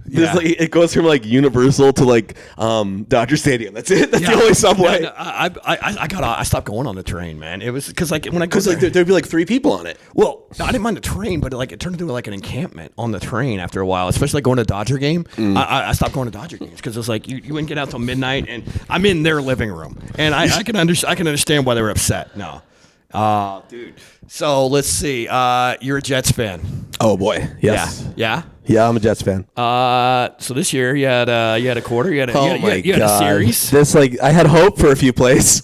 Yeah. Like, it goes from like Universal to like Dodger Stadium. That's it. That's the only subway. I stopped going on the train, man. It was because like when I go like there'd be like 3 people on it. Well, I didn't mind the train, but like it turned into like an encampment on the train after a while. Especially like going to a Dodger game. I stopped going to Dodger games because it was like you wouldn't get out till midnight, and I'm in their living room, and I can understand why they were upset. No. Dude. So let's see. You're a Jets fan. Oh boy, yes. Yeah. Yeah, I'm a Jets fan. So this year you had a quarter, you had a series. This I had hope for a few plays.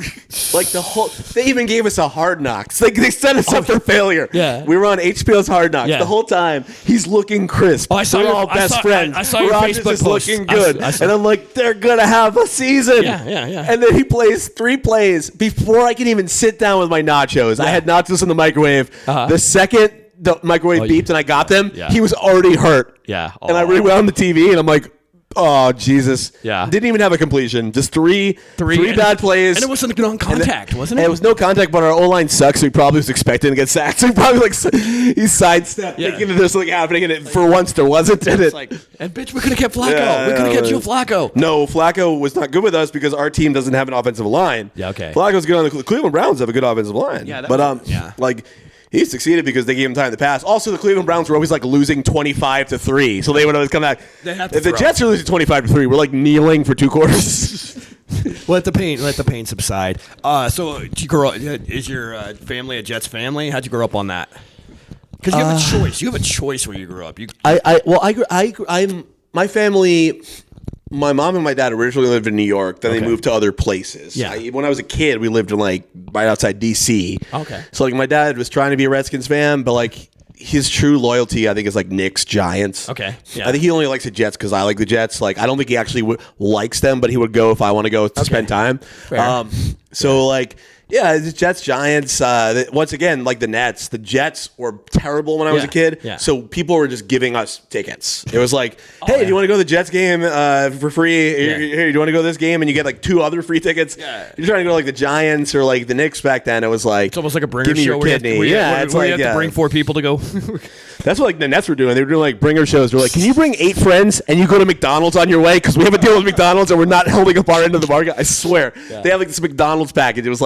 They even gave us a Hard Knocks. They set us up for failure. Yeah, we were on HBO's Hard Knocks the whole time. He's looking crisp. I saw We're your, all best friends. I saw your Rodgers Facebook is post. looking good, and I'm like, they're gonna have a season. Yeah. And then he plays 3 plays before I can even sit down with my nachos. I had nachos in the microwave. The second the microwave beeped and I got them, he was already hurt. Yeah. And I rewound the TV and I'm like, oh, Jesus. Yeah. Didn't even have a completion. Just three bad plays. And it wasn't non-contact, wasn't it? And it was no contact, but our O-line sucks, so he probably was expecting to get sacked. So he probably he sidestepped thinking that there's something happening, and for once there wasn't. And bitch, we could have kept Flacco. Yeah, we could have kept Joe Flacco. No, Flacco was not good with us because our team doesn't have an offensive line. Yeah, okay. Flacco's good on the Cleveland Browns have a good offensive line. Yeah, but he succeeded because they gave him time to pass. Also, the Cleveland Browns were always losing 25-3, so they would always come back. If the Jets are losing 25-3, we're kneeling for 2 quarters. Let the pain subside. So did you grow up, is your family a Jets family? How'd you grow up on that? Because you have a choice. You have a choice where you grew up. My family. My mom and my dad originally lived in New York. Then they moved to other places. Yeah. When I was a kid, we lived in right outside D.C. Okay. So my dad was trying to be a Redskins fan, but his true loyalty, I think, is Knicks, Giants. Okay. Yeah. I think he only likes the Jets because I like the Jets. I don't think he actually likes them, but he would go if I want to go to spend time. Fair. The Jets, Giants. Once again, the Nets. The Jets were terrible when I was a kid. Yeah. So people were just giving us tickets. It was hey, do you want to go to the Jets game for free? Yeah. Here, do you want to go to this game? And you get 2 other free tickets. Yeah. You're trying to go to the Giants or the Knicks back then. It was it's almost like a bringer give me show. your kidney. Where you have to bring 4 people to go. That's what the Nets were doing. They were doing bringer shows. They're can you bring 8 friends and you go to McDonald's on your way? Because we have a deal with McDonald's and we're not holding up our end of the bargain. I swear. Yeah. They have this McDonald's package. It was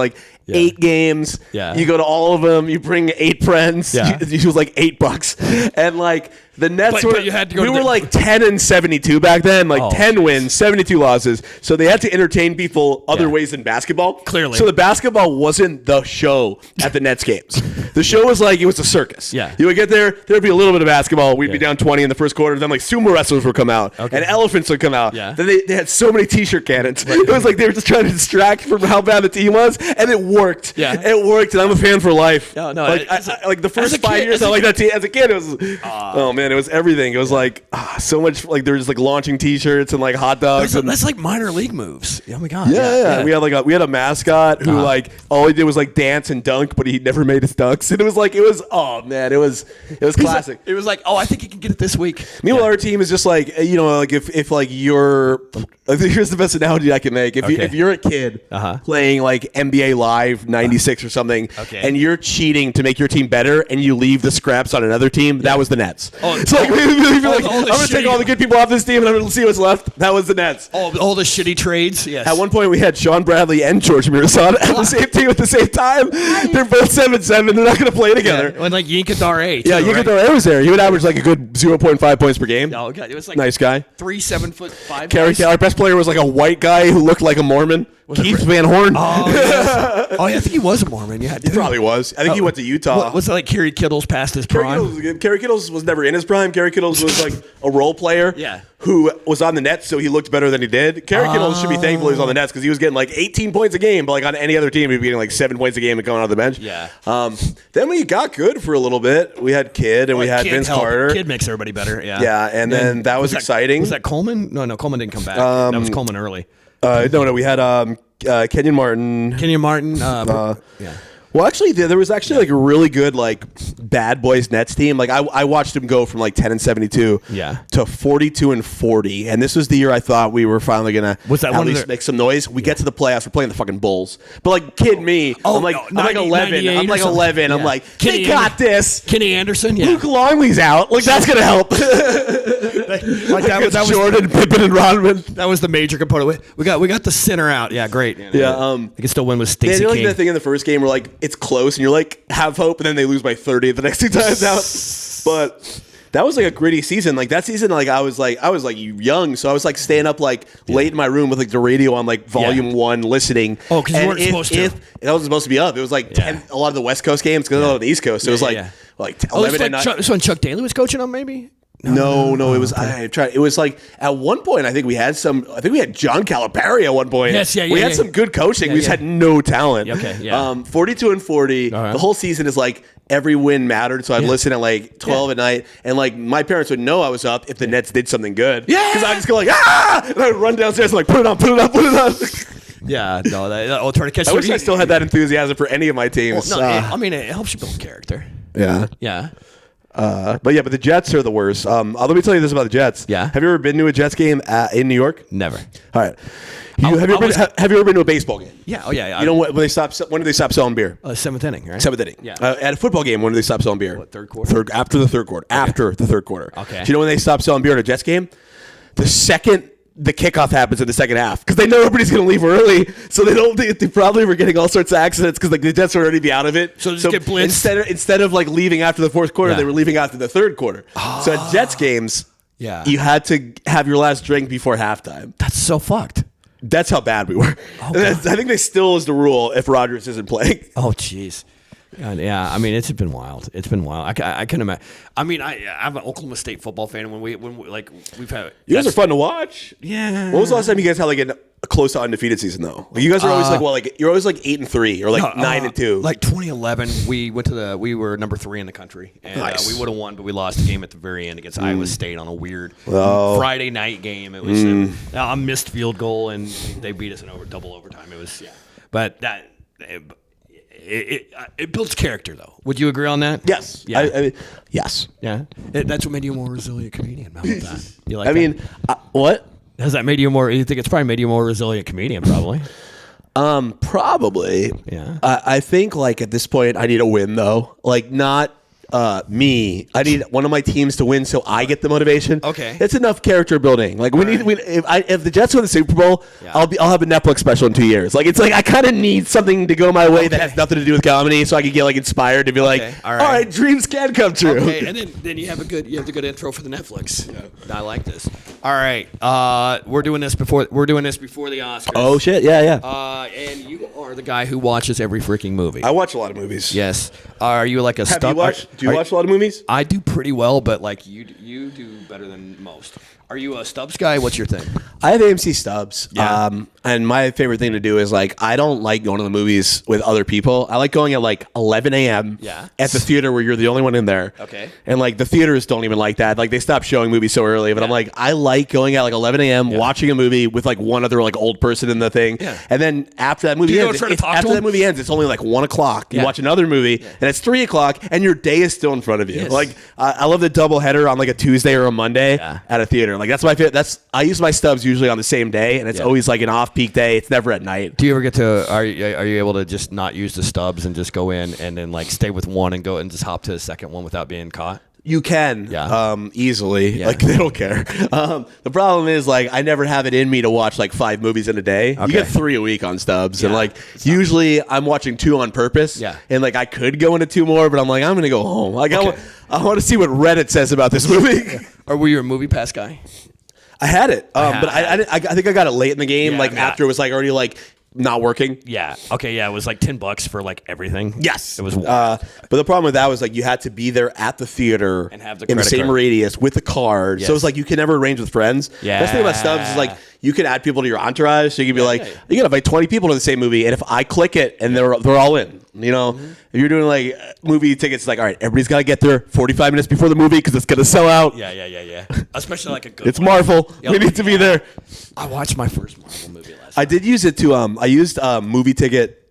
8 games. Yeah. You go to all of them. You bring 8 friends. Yeah. It was $8. And the Nets but you had to go we to were 10-72 back then. 10 wins, 72 losses. So they had to entertain people other ways than basketball. Clearly. So the basketball wasn't the show at the Nets games. The show was it was a circus. Yeah. You would get there. There'd be a little bit of basketball. We'd be down 20 in the first quarter. Then sumo wrestlers would come out. Okay. And elephants would come out. Yeah. Then they had so many T-shirt cannons. It was they were just trying to distract from how bad the team was. And it worked. Yeah. It worked. And I'm a fan for life. No. The first 5 years I liked that team. As a kid, it was, oh man, it was everything. It was so much, they were just launching T-shirts and hot dogs. That's minor league moves. Oh my God. Yeah. We had a mascot who all he did was dance and dunk, but he never made his dunks. And it was oh man, it was classic. It was I think he can get it this week. Meanwhile, our team is just if you're, here's the best analogy I can make. If you're a kid playing NBA Live 96 or something, and you're cheating to make your team better, and you leave the scraps on another team, that was the Nets. So I'm gonna take all the good people off this team, and I'm gonna see what's left. That was the Nets. All the shitty trades. Yes. At one point, we had Sean Bradley and George Mirazon at the same team at the same time. They're both 7-7. They're not gonna play together. When Yinka Dare. Yeah, Yinka Dare was there. He would average a good 0.5 points per game. Oh God, it was nice guy. 3 7'5" guys. Our best player was a white guy who looked like a Mormon. Keith Van Horn. Oh, yes. I think he was a Mormon. Yeah, he probably was. I think he went to Utah. Was it Kerry Kittles past his prime? Kerry Kittles was never in his prime. Kerry Kittles was a role player. Yeah. Who was on the Nets, so he looked better than he did. Kerry Kittles should be thankful he was on the Nets because he was getting 18 points a game, but on any other team, he'd be getting 7 points a game and coming out of the bench. Yeah. Then we got good for a little bit. We had Kidd and we had Vince Carter. Kidd makes everybody better. Yeah. Yeah, and then that was exciting. Was that Coleman? No, Coleman didn't come back. That was Coleman early. No, we had Kenyon Martin. Yeah. Well, actually, there was actually a really good bad boys Nets team. I watched him go from 10-72 to 42-40, and this was the year I thought we were finally gonna at least make some noise. We get to the playoffs, we're playing the fucking Bulls, but kid me, I'm 11. I'm 11. Yeah. I'm they got this. Kenny Anderson, Luke Longley's out. That's gonna help. that was Jordan, Pippen, and Rodman. That was the major component. We got the center out. Yeah, great. Yeah, they can still win with Stacey King. That thing in the first game where it's close and you're have hope, and then they lose by 30 the next 2 times out. But That was like a gritty season. Like that season, like I was like young, so I was like staying up like late in my room with like the radio on like volume 1 listening. Oh, because you weren't supposed to. That wasn't supposed to be up. It was like a lot of the West Coast games because a lot of the East Coast. So it was like 11 at night. This when Chuck Daly was coaching them, maybe. No, it was. I tried. It was like at one point. I think we had John Calipari at one point. Yes, we had some good coaching. We just had no talent. Okay, yeah. 42-40. Right. The whole season is like every win mattered. So I'd listen at like 12 at night, and like my parents would know I was up if the Nets did something good. Yeah, because I just go like and I would run downstairs and like put it on. Yeah, no, that trying to catch. I wish I still had that enthusiasm for any of my teams. Well, I mean, it helps you build character. Yeah. But the Jets are the worst. Let me tell you this about the Jets. Yeah. Have you ever been to a Jets game in New York? Never. All right. Have you ever been to a baseball game? Yeah. Oh yeah. You know when they stop? When do they stop selling beer? 7th inning, right? 7th inning. Yeah. At a football game, when do they stop selling beer? What, third quarter? After the third quarter. Okay. After the third quarter. Okay. Do you know when they stop selling beer at a Jets game? The second the kickoff happens in the second half, because they know everybody's going to leave early, so they probably were getting all sorts of accidents because like the Jets would already be out of it. So just get blitzed. Instead of like leaving after the fourth quarter, they were leaving after the third quarter. Oh. So at Jets games, you had to have your last drink before halftime. That's so fucked. That's how bad we were. I think they still is the rule if Rodgers isn't playing. Oh, jeez. Yeah, I mean, it's been wild. It's been wild. I can imagine. I mean, I'm an Oklahoma State football fan. When we we've had you guys are fun to watch. Yeah. When was the last time you guys had like a close to undefeated season though? Like, you guys are always you're always like 8-3 or like 9-2. Like 2011, we were number 3 in the country, and we would have won, but we lost a game at the very end against Iowa State on a weird Friday night game. It was a missed field goal, and they beat us in double overtime. It was but that. It builds character, though. Would you agree on that? Yes. Yeah. I mean, yes. Yeah. That's what made you a more resilient comedian. How about that? You like? I mean, what has that made you more? You think it's probably made you a more resilient comedian? Probably. Probably. Yeah. I think like at this point, I need a win though. Like not. Me, I need one of my teams to win so I get the motivation. Okay, it's enough character building. Like if the Jets win the Super Bowl, I'll have a Netflix special in 2 years. Like it's like I kind of need something to go my way that has nothing to do with comedy, so I can get like inspired to be like, all right, dreams can come true. Okay, and then you have the good intro for the Netflix. Yeah. I like this. All right, we're doing this before the Oscars. Oh shit, yeah. And you are the guy who watches every freaking movie. I watch a lot of movies. Yes. Are you like a Have you watched? Do you watch a lot of movies? I do pretty well, but like you do better than most. Are you a Stubbs guy? What's your thing? I have AMC Stubbs. Yeah. And my favorite thing to do is like I don't like going to the movies with other people. I like going at like 11 a.m. At the theater where you're the only one in there. Okay. And like the theaters don't even like that. Like they stopped showing movies so early. But I'm like, I like going at like 11 a.m. watching a movie with like one other like old person in the thing. Yeah. And then after that movie ends, it's only like 1 o'clock. You watch another movie and it's 3 o'clock and your day is still in front of you. Yes. Like I love the double header on like a Tuesday or a Monday at a theater. Like that's my favorite. I use my Stubs usually on the same day, and it's always like an off-peak day. It's never at night. Do you ever get to? Are you able to just not use the Stubs and just go in and then like stay with one and go and just hop to the second one without being caught? You can, easily. Yeah. Like they don't care. The problem is like I never have it in me to watch like 5 movies in a day. Okay. You get 3 a week on Stubs, and like usually I'm watching 2 on purpose. Yeah. And like I could go into 2 more, but I'm like I'm gonna go home. Like I want to see what Reddit says about this movie. Or were you a Movie Pass guy? I had it, but I think I got it late in the game, after it was like already like not working. Yeah. Okay. Yeah. It was like $10 for like everything. Yes. It was. But the problem with that was like you had to be there at the theater and have in the same radius with the card. Yes. So it's like you can never arrange with friends. Yeah. Best thing about Stubs is like you can add people to your entourage. So you can be like, you can invite 20 people to the same movie, and if I click it and they're all in, you know, if you're doing like movie tickets, like all right, everybody's got to get there 45 minutes before the movie because it's gonna sell out. Yeah. Especially like a good. It's Marvel. We need to be there. I watched my first Marvel movie last. I did use it to. I used movie ticket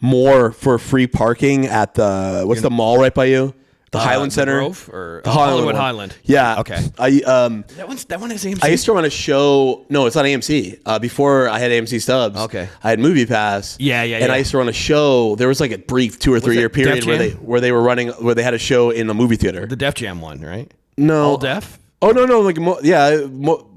more for free parking at the the mall right by you. The Highland Center, Grove or the Hollywood Highland. Yeah. Okay. That one is AMC. I used to run a show. No, it's not AMC. Before I had AMC Stubs. Okay. I had Movie Pass. Yeah. And I used to run a show. There was like a brief 2 or 3 year period where they had a show in the movie theater. The Def Jam one, right? No. All Def. Oh no! Like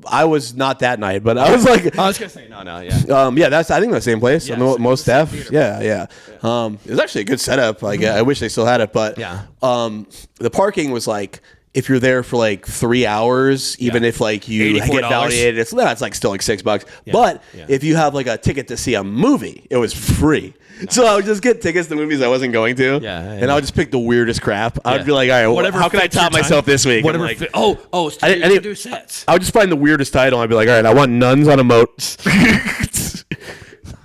I was not that night, but I was like, I was gonna say no, yeah. That's I think the same place. Yeah, most Def. Yeah. It was actually a good setup. Like I wish they still had it, but the parking was like if you're there for like 3 hours, even if like you $84. get validated, it's like still like $6. Yeah. But Yeah. if you have like a ticket to see a movie, it was free. Nice. So I would just get tickets to movies I wasn't going to, and I would just pick the weirdest crap. I'd be like, all right, how can I top myself this week? Whatever. Like, so I didn't do sets. I would just find the weirdest title. I'd be like, all right, I want Nuns on a Moat.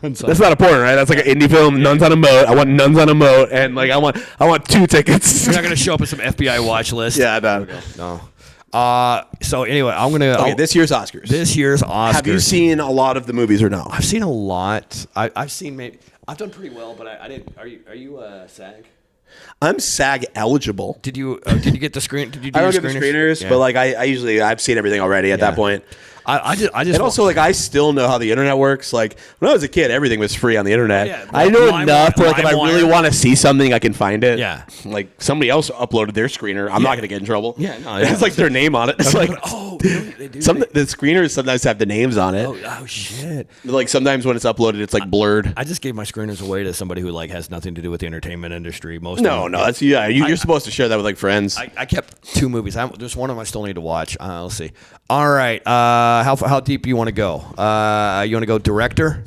That's not important, right? That's like an indie film. Yeah. Nuns on a Moat. I want Nuns on a Moat, and like I want 2 tickets. You're not gonna show up with some FBI watch list. Yeah, no. So anyway, I'm gonna. This year's Oscars. Have you seen a lot of the movies or no? I've seen a lot. I've seen maybe. I've done pretty well, but I didn't. Are you SAG? I'm SAG eligible. Did you get the screen? Did you do I don't get the screeners, but like I usually I've seen everything already at that point. I just and also like I still know how the internet works. Like when I was a kid, everything was free on the internet. Yeah, I know enough where like if I really want to see something, I can find it. Yeah, like somebody else uploaded their screener. I'm not gonna get in trouble. Yeah, no, it's like their name on it. It's like they do. The screeners sometimes have the names on it. Oh shit! Like sometimes when it's uploaded, it's like blurred. I just gave my screeners away to somebody who like has nothing to do with the entertainment industry. That's you're supposed to share that with like friends. I kept 2 movies. There's one of them I still need to watch. Let's see. All right, how deep you want to go? You want to go director?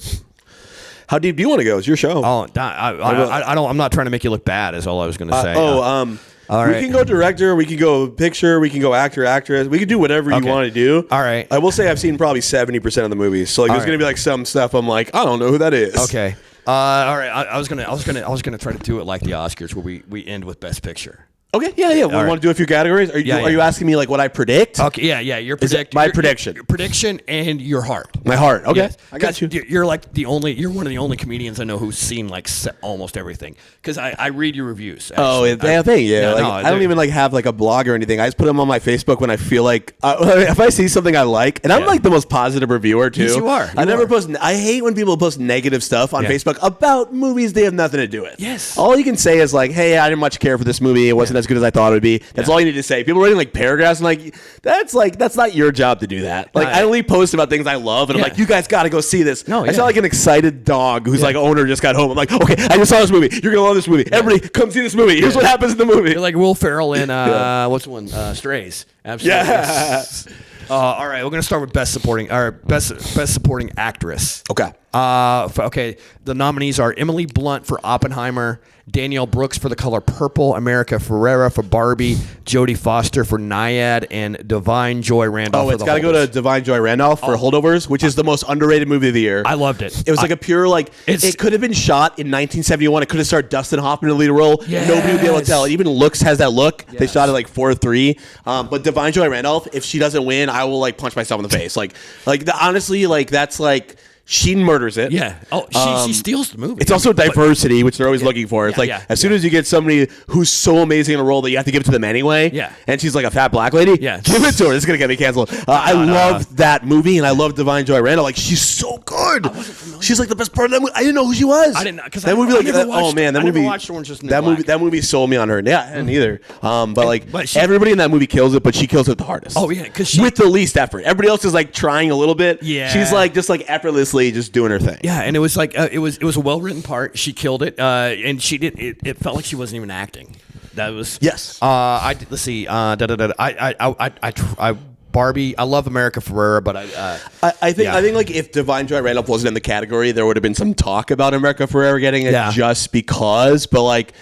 How deep do you want to go? It's your show. Oh, I'm not trying to make you look bad. Is all I was going to say. All right. We can go director. We can go picture. We can go actor, actress. We can do whatever you want to do. All right. I will say I've seen probably 70% of the movies. So like, there's going to be like some stuff I'm like, I don't know who that is. Okay. All right. I was gonna try to do it like the Oscars, where we end with Best Picture. Okay, yeah. We want to do a few categories. Are you asking me like what I predict? Okay, yeah. Your prediction. My prediction. Your prediction and your heart. My heart. Okay, yes. I got you. You're one of the only comedians I know who's seen like almost everything, because I read your reviews. Actually. I don't even like have like a blog or anything. I just put them on my Facebook when I feel like if I see something I like, and I'm like the most positive reviewer too. Yes, you are. I never post. I hate when people post negative stuff on Facebook about movies they have nothing to do with. Yes. All you can say is like, hey, I didn't much care for this movie. It wasn't as good as I thought it would be. That's all you need to say. People writing like paragraphs and like that's not your job to do that. Like I only post about things I love and I'm like, you guys got to go see this. I sound like an excited dog whose like owner just got home. I'm like, okay, I just saw this movie. You're gonna love this movie. Everybody, come see this movie. Here's what happens in the movie. You're like Will Ferrell in what's the one? Strays. Absolutely. Yeah. All right, we're gonna start with best supporting actress. Okay. Okay. The nominees are Emily Blunt for Oppenheimer, Danielle Brooks for The Color Purple, America Ferrera for Barbie, Jodie Foster for Nyad, and Divine Joy Randolph for The Holdovers. It's got to go to Divine Joy Randolph for Holdovers, which is the most underrated movie of the year. I loved it. It was like a pure, like, it could have been shot in 1971. It could have starred Dustin Hoffman in the lead role. Yes. Nobody would be able to tell. It even looks has that look. Yes. They shot it like 4:3. But Divine Joy Randolph, if she doesn't win, I will like punch myself in the face. Honestly, like that's like. She murders it. Yeah. Oh, she steals the movie. It's also diversity, which they're always looking for. It's as soon as you get somebody who's so amazing in a role that you have to give it to them anyway. Yeah. And she's like a fat black lady. Yeah. Give it to her. It's gonna get me canceled. I love that movie, and I love Divine Joy Randall. Like she's so good. She's like the best part of that movie. I didn't know who she was. I didn't because that movie. Like never watched, that movie. Never watched Orange Is the New that Black. movie. That movie sold me on her. Yeah, and neither. But she, everybody in that movie kills it, but she kills it the hardest. Oh yeah, because with the least effort. Everybody else is like trying a little bit. Yeah. She's like just like effortlessly just doing her thing. Yeah, and it was like it was a well written part. She killed it, and she did. It felt like she wasn't even acting. That was yes. Let's see. Barbie. I love America Ferrera, but I think like if Divine Joy Randolph wasn't in the category, there would have been some talk about America Ferrera getting it just because. But like,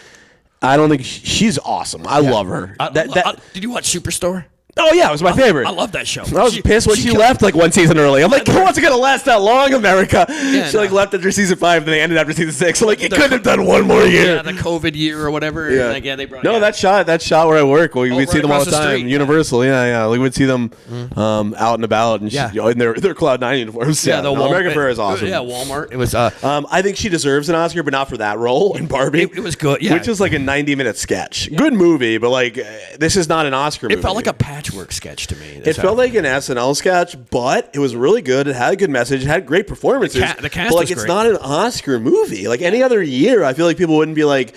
I don't think she's awesome. I love her. Did you watch Superstore? Oh yeah, it was my favorite. I love that show. I was pissed when she left like one season early. I'm like, who wants to gonna last that long, America? Yeah, she left after season 5, then they ended after season 6. So like, it couldn't have done one more year. Yeah, the COVID year or whatever. Yeah, they brought. No, that shot where I work, we would see them all the time. Street. Universal, yeah. We would see them out and about, and in their Cloud 9 uniforms. Yeah, America Ferrera is awesome. Yeah, Walmart. It was. I think she deserves an Oscar, but not for that role in Barbie. It was good. Yeah, which is like a 90-minute sketch. Yeah. Good movie, but like this is not an Oscar movie. It felt like a patchwork sketch to me. It felt like an SNL sketch, but it was really good. It had a good message. It had great performances. The cast but like was it's great. not an Oscar movie. Like any other year, I feel like people wouldn't be like,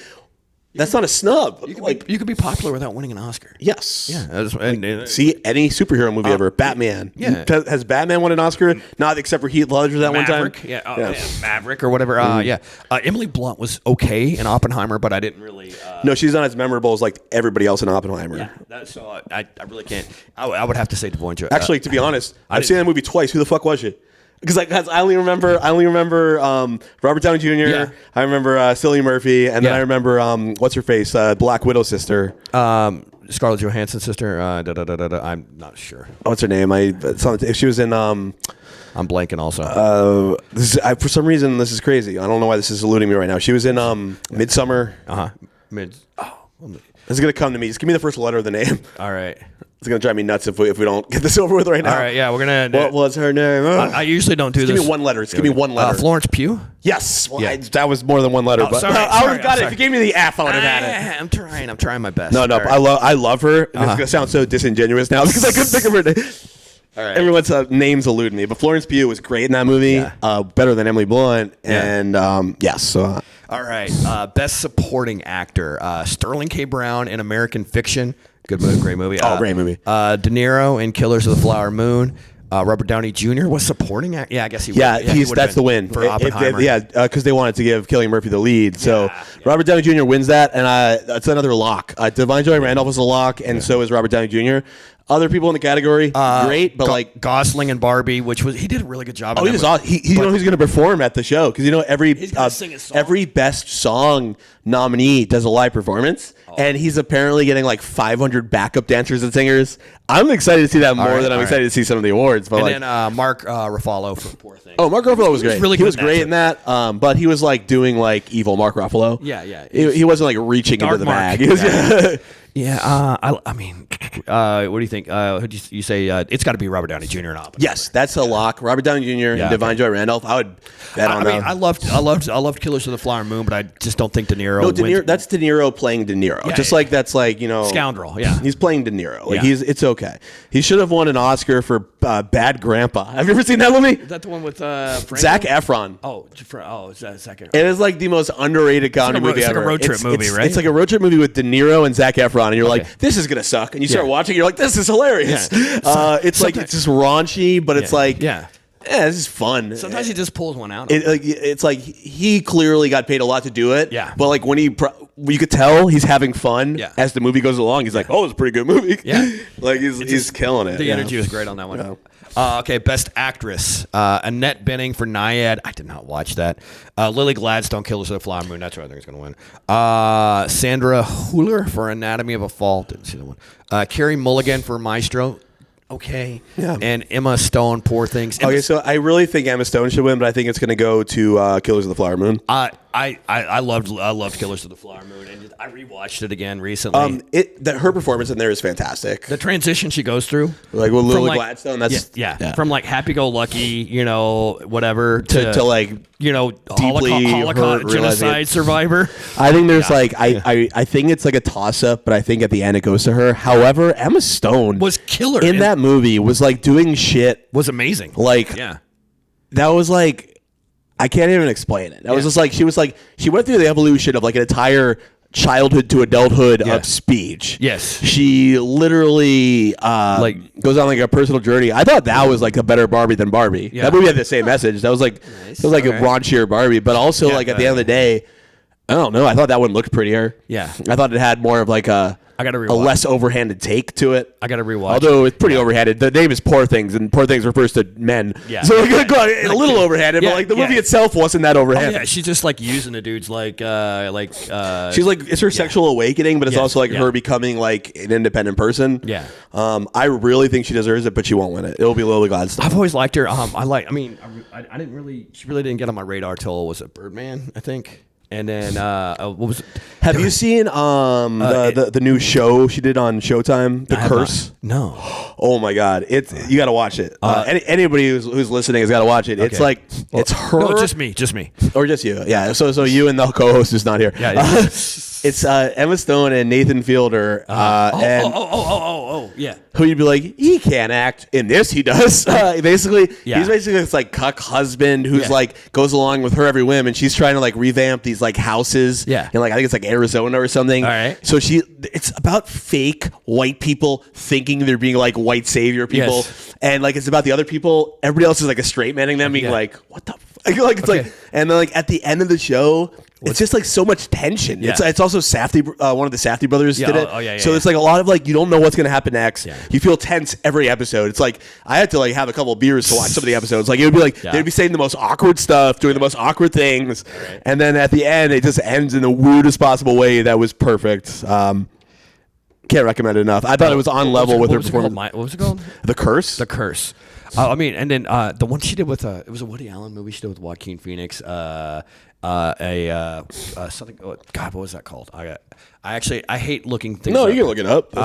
That's not a snub. You could be popular without winning an Oscar. Yes. Yeah. See any superhero movie ever? Batman. Yeah. Has Batman won an Oscar? Not except for Heath Ledger that Maverick, one time. Yeah. Maverick or whatever. Yeah. Emily Blunt was okay in Oppenheimer, but I didn't really. No, she's not as memorable as like everybody else in Oppenheimer. Yeah. So I really can't. I would have to say Devon Joy. Actually, to be honest, I've seen that movie twice. Who the fuck was she? Because I only remember Robert Downey Jr. Yeah. I remember Cillian Murphy, and then I remember what's her face, Black Widow's sister, Scarlett Johansson's sister. I'm not sure. What's her name? If she was in. I'm blanking also. For some reason this is crazy. I don't know why this is eluding me right now. She was in Midsummer. It's gonna come to me. Just give me the first letter of the name. All right. It's gonna drive me nuts if we don't get this over with right now. All right, yeah, we're gonna. What was her name? I usually don't do this. Give me one letter. Give me one letter. Florence Pugh. Yes. Well, that was more than one letter. But I would have got it. If you gave me the F, I would have had it. I'm trying my best. No. Right. I love her. And it's gonna sound so disingenuous now because I couldn't think of her name. All right. Everyone's names elude me, but Florence Pugh was great in that movie. Better than Emily Blunt. And yes. So. All right. Best supporting actor: Sterling K. Brown in American Fiction. Good movie, great movie. Great movie. De Niro in Killers of the Flower Moon. Robert Downey Jr. was supporting actor. Yeah, I guess he would. Yeah, that's the win for Oppenheimer. Because they wanted to give Cillian Murphy the lead. So Robert Downey Jr. wins that, and that's another lock. Devon Joy Randolph was a lock, and so is Robert Downey Jr. Other people in the category, great, but like Gosling and Barbie, he did a really good job. He was awesome. He's going to perform at the show because sing his song. every best song nominee does a live performance, and he's apparently getting like 500 backup dancers and singers. I'm excited to see that more than I'm excited to see some of the awards. But then Mark Ruffalo for Poor Things. Oh, Mark Ruffalo was great. Really he was great in that, but he was like doing like evil Mark Ruffalo. Yeah. He wasn't like reaching into the bag. He was, I mean, what do you think? You say it's got to be Robert Downey Jr. and Oppenheimer. Yes, that's a lock. Robert Downey Jr. and Devon Joy Randolph. I would bet on that. I loved Killers of the Flower Moon, but I just don't think De Niro. No, that's De Niro playing De Niro. Like that's like Scoundrel. Yeah, he's playing De Niro. Like it's okay. He should have won an Oscar for Bad Grandpa. Have you ever seen that movie? Is that the one with Zac Efron? It's Zac Efron. It is like the most underrated comedy movie ever. It's like a road trip movie, right? It's like a road trip movie with De Niro and Zac Efron, and you're like, this is gonna suck. And you start watching, you're like, this is hilarious. It's like it's just raunchy, but it's like, this is fun. Sometimes he just pulls one out. It's like he clearly got paid a lot to do it. Yeah. But like when you could tell he's having fun as the movie goes along. He's like, oh, it's a pretty good movie. Yeah. Like he's killing it. The energy was great on that one. Yeah. Okay, Best Actress. Annette Bening for Naiad. I did not watch that. Lily Gladstone, Killers of the Flower Moon. That's what I think is going to win. Sandra Hüller for Anatomy of a Fall. Didn't see that one. Carey Mulligan for Maestro. Okay. Yeah. And Emma Stone, Poor Things. So I really think Emma Stone should win, but I think it's going to go to Killers of the Flower Moon. I loved Killers of the Flower Moon, and I rewatched it again recently. Her performance in there is fantastic. The transition she goes through, like with Lily Gladstone, that's from like happy-go-lucky, whatever to like Holocaust genocide survivor. I think there's I think it's like a toss-up, but I think at the end it goes to her. However, Emma Stone was killer in that movie. Was like doing shit. Was amazing. That was like. I can't even explain it. That was just like she went through the evolution of like an entire childhood to adulthood of speech. Yes. She literally goes on like a personal journey. I thought that was like a better Barbie than Barbie. Yeah. That movie had the same message. That was like it was like a raunchier Barbie, but also at the end of the day, I don't know. I thought that one looked prettier. Yeah. I thought it had more of like a less overhanded take to it. I got to rewatch. Although it's pretty overhanded. The name is Poor Things, and Poor Things refers to men. Yeah. So we're gonna go a little overhanded, but like the movie itself wasn't that overhanded. Oh, yeah, she's just like using the dudes she's like it's her sexual awakening, but it's also like her becoming like an independent person. Yeah. I really think she deserves it, but she won't win it. It'll be Lily Gladstone. I've always liked her. I didn't really. She really didn't get on my radar till was it Birdman, I think. And then what was it? Have you seen the new show she did on Showtime, The Curse? No. Oh my God, you got to watch it. Anybody who's listening has got to watch it. Okay. It's like it's her. No, just me, or just you. Yeah. So you and the co-host is not here. Yeah. It's Emma Stone and Nathan Fielder. Yeah. Who you'd be like, he can't act. In this, he does. He's basically this like cuck husband who's like goes along with her every whim, and she's trying to like revamp these like houses. Yeah. In like I think it's like Arizona or something. All right. So it's about fake white people thinking they're being like white savior people, and like it's about the other people. Everybody else is like a straight manning them, being like, what the fuck? Like it's like, and then like at the end of the show. It's just like so much tension. Yeah. It's also Safdie, one of the Safdie brothers did it. So it's like a lot of like you don't know what's gonna happen next. Yeah. You feel tense every episode. It's like I had to like have a couple of beers to watch some of the episodes. Like it would be like they'd be saying the most awkward stuff, doing the most awkward things, and then at the end it just ends in the weirdest possible way that was perfect. Can't recommend it enough. I thought it was on level with her performance. What was it called? The Curse. The Curse. I mean, and then the one she did with it was a Woody Allen movie she did with Joaquin Phoenix. Something. God, what was that called? I hate looking things. No, up. you can look it up.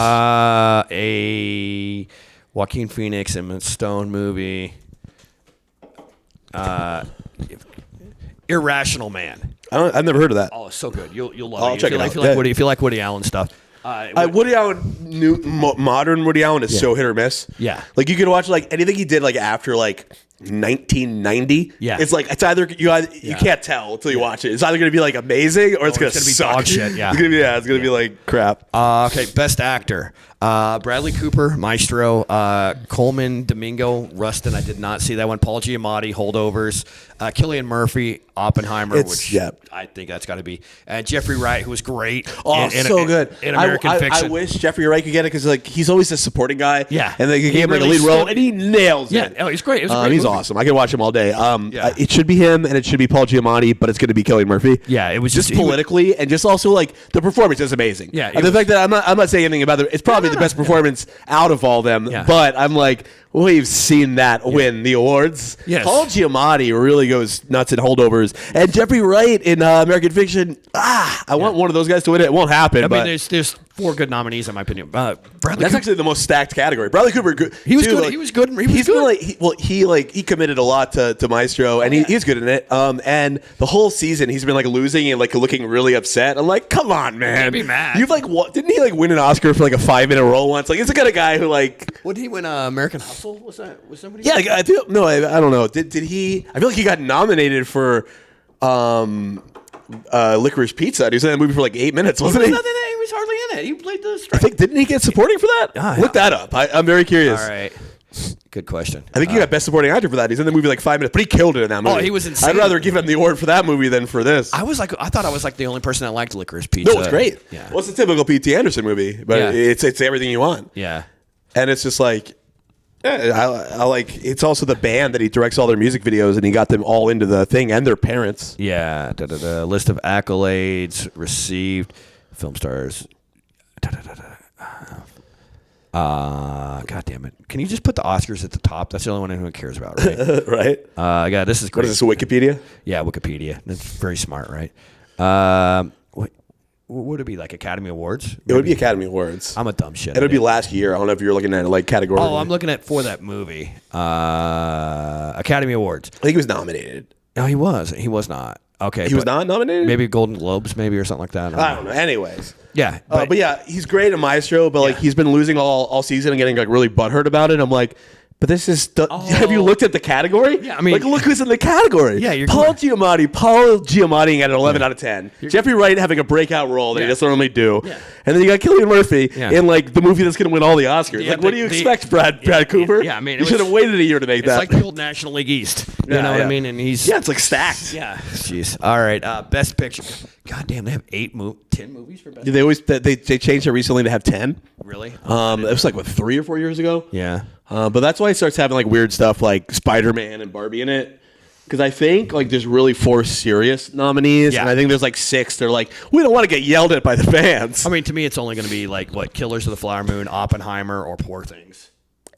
A Joaquin Phoenix and Stone movie. Irrational Man. I've never heard of that. Oh, it's so good. You'll love it. I'll check it out. If you like Woody Allen stuff. Woody Allen, modern Woody Allen is so hit or miss. Yeah, like you could watch like anything he did like after like 1990. Yeah, it's like it's either you can't tell until you watch it. It's either gonna be like amazing or it's gonna be suck. Dog shit. Yeah, it's gonna be like crap. Okay, best actor: Bradley Cooper, Maestro; Coleman Domingo, Rustin. I did not see that one. Paul Giamatti, Holdovers; Cillian Murphy, Oppenheimer, I think that's got to be. Jeffrey Wright, who was great. Oh, so good in American Fiction. I wish Jeffrey Wright could get it because like he's always a supporting guy. Yeah, and they gave him like a lead role, and he nails it. Yeah, he's great. It was a great he's movie. awesome. I can watch him all day. It should be him, and it should be Paul Giamatti, but it's going to be Cillian Murphy. Yeah, it was just politically, and just also like the performance is amazing. Yeah, and the fact that I'm not saying anything about it. It's probably the best performance out of all of them. Yeah. But I'm like, we've seen that win the awards. Yes. Paul Giamatti really goes nuts in Holdovers, and Jeffrey Wright in American Fiction. I want one of those guys to win it. It won't happen. I mean, there's 4 good nominees in my opinion. That's actually the most stacked category. Bradley Cooper, he was good. He was good. He committed a lot to Maestro, and he's good in it. And the whole season, he's been like losing and like looking really upset. I'm like, come on, man, can't be mad. You've like didn't he like win an Oscar for like a 5-minute role once? Like, it's the kind of guy who like. What did he win? American Hustle? Was somebody? Yeah, I don't know. Did he? I feel like he got nominated for Licorice Pizza. He was in that movie for like 8 minutes, wasn't he? He was hardly in it. He played the strike. I think didn't he get supporting for that? Look that up. I'm very curious. All right. Good question. I think he got Best Supporting Actor for that. He's in the movie like 5 minutes, but he killed it in that movie. Oh, he was insane. I'd rather give him the award for that movie than for this. I thought I was like the only person that liked Licorice Pizza. No, it's great. Yeah. Well, it's a typical P.T. Anderson movie, but it's everything you want. Yeah. And it's just like, I like. It's also the band that he directs all their music videos, and he got them all into the thing and their parents. Yeah. List of accolades received. Film stars. God damn it! Can you just put the Oscars at the top? That's the only one anyone cares about, right? Right. Yeah, this is great. What is this? Wikipedia? Yeah, Wikipedia. That's very smart, right? What would it be, like Academy Awards? Maybe? It would be Academy Awards. I'm a dumb shit. It would be last year. I don't know if you're looking at it like category. Oh, I'm looking at for that movie. Academy Awards. I think he was nominated. No, he was. He was not. Okay, he was not nominated. Maybe Golden Globes, maybe or something like that. I don't know. Anyways, yeah, but yeah, he's great at Maestro. But like he's been losing all season and getting like really butthurt about it. I'm like, but this is. Have you looked at the category? Yeah, I mean, like look who's in the category. Yeah, Paul Giamatti at an 11 out of 10. Jeffrey Wright having a breakout role that he doesn't normally do. Yeah. And then you got Cillian Murphy in like the movie that's going to win all the Oscars. Like, what do you expect, Brad Cooper? Yeah, I mean, you should have waited a year to make that. It's like the old National League East. You know what I mean? And he's it's like stacked. Yeah. Jeez. All right. Best Picture. God damn, they have 10 movies for Best Picture. They always they changed it recently to have 10. Really? It was like 3 or 4 years ago. Yeah. But that's why he starts having like weird stuff like Spider-Man and Barbie in it. Because I think like there's really 4 serious nominees, and I think there's like 6. They're like, we don't want to get yelled at by the fans. I mean, to me, it's only going to be like what Killers of the Flower Moon, Oppenheimer, or Poor Things.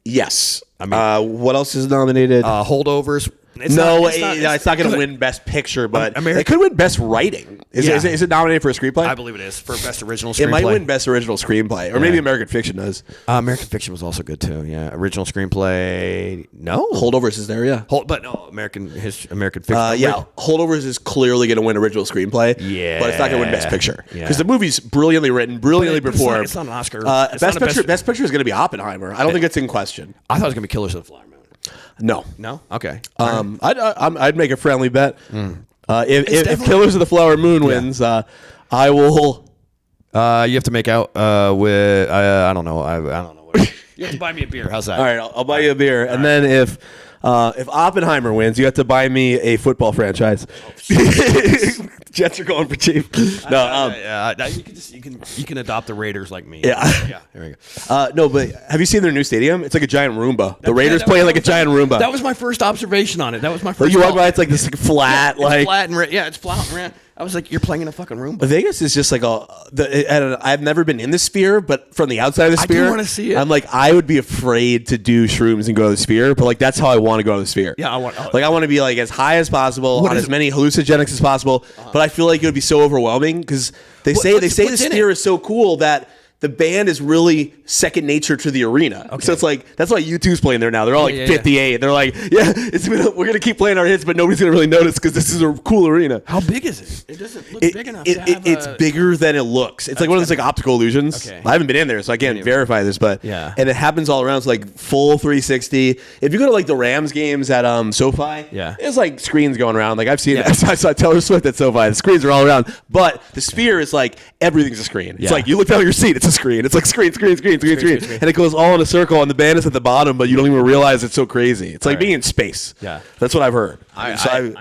Yes. I mean, what else is nominated? Holdovers, It's not going to win Best Picture, but it could win Best Writing. Is it nominated for a screenplay? I believe it is for Best Original Screenplay. It might win Best Original Screenplay, or maybe American Fiction does. American Fiction was also good too. Yeah, Original Screenplay. No, Holdovers is there. Yeah, but no, American Fiction. Holdovers is clearly going to win Original Screenplay. Yeah, but it's not going to win Best Picture because the movie's brilliantly written, brilliantly performed. It's not an Oscar. Best Picture is going to be Oppenheimer. I don't think it's in question. I thought it was going to be Killers of the Flower Moon. No. Okay. I'd make a friendly bet. If Killers of the Flower Moon wins, I will. You have to make out with. I don't know. I don't know. You have to buy me a beer. How's that? All right, I'll buy you a beer, and then if Oppenheimer wins, you have to buy me a football franchise. Jets are going for cheap. You can adopt the Raiders like me. Yeah. There we go. No, but have you seen their new stadium? It's like a giant Roomba. The Raiders play like a giant Roomba. That was my first observation on it. That was my first. You walk by, it's like this flat, it's flat and it's flat and I was like, you're playing in a fucking Roomba. Vegas is just like I've never been in the Sphere, but from the outside of the Sphere, I do want to see it. I'm like, I would be afraid to do shrooms and go to the Sphere, but like that's how I want to go to the Sphere. Yeah, I want to be like as high as possible on as many hallucinogenics as possible. But I feel like it would be so overwhelming because they say the Sphere is so cool that the band is really second nature to the arena. Okay. So it's like, that's why U2's playing there now. They're all 58. They're like, we're going to keep playing our hits, but nobody's going to really notice because this is a cool arena. How big is it? It doesn't look big enough to have It's bigger than it looks. It's like one of those like optical illusions. Okay. I haven't been in there, so I can't verify this, but and it happens all around. It's like full 360. If you go to like the Rams games at SoFi, there's like screens going around. Like I've seen it. I saw Taylor Swift at SoFi. The screens are all around. But the Sphere is like everything's a screen. It's like you look down at your seat, it's a screen. It's like screen. And it goes all in a circle, and the band is at the bottom, but you don't even realize it's so crazy. It's like being in space. Yeah. That's what I've heard. I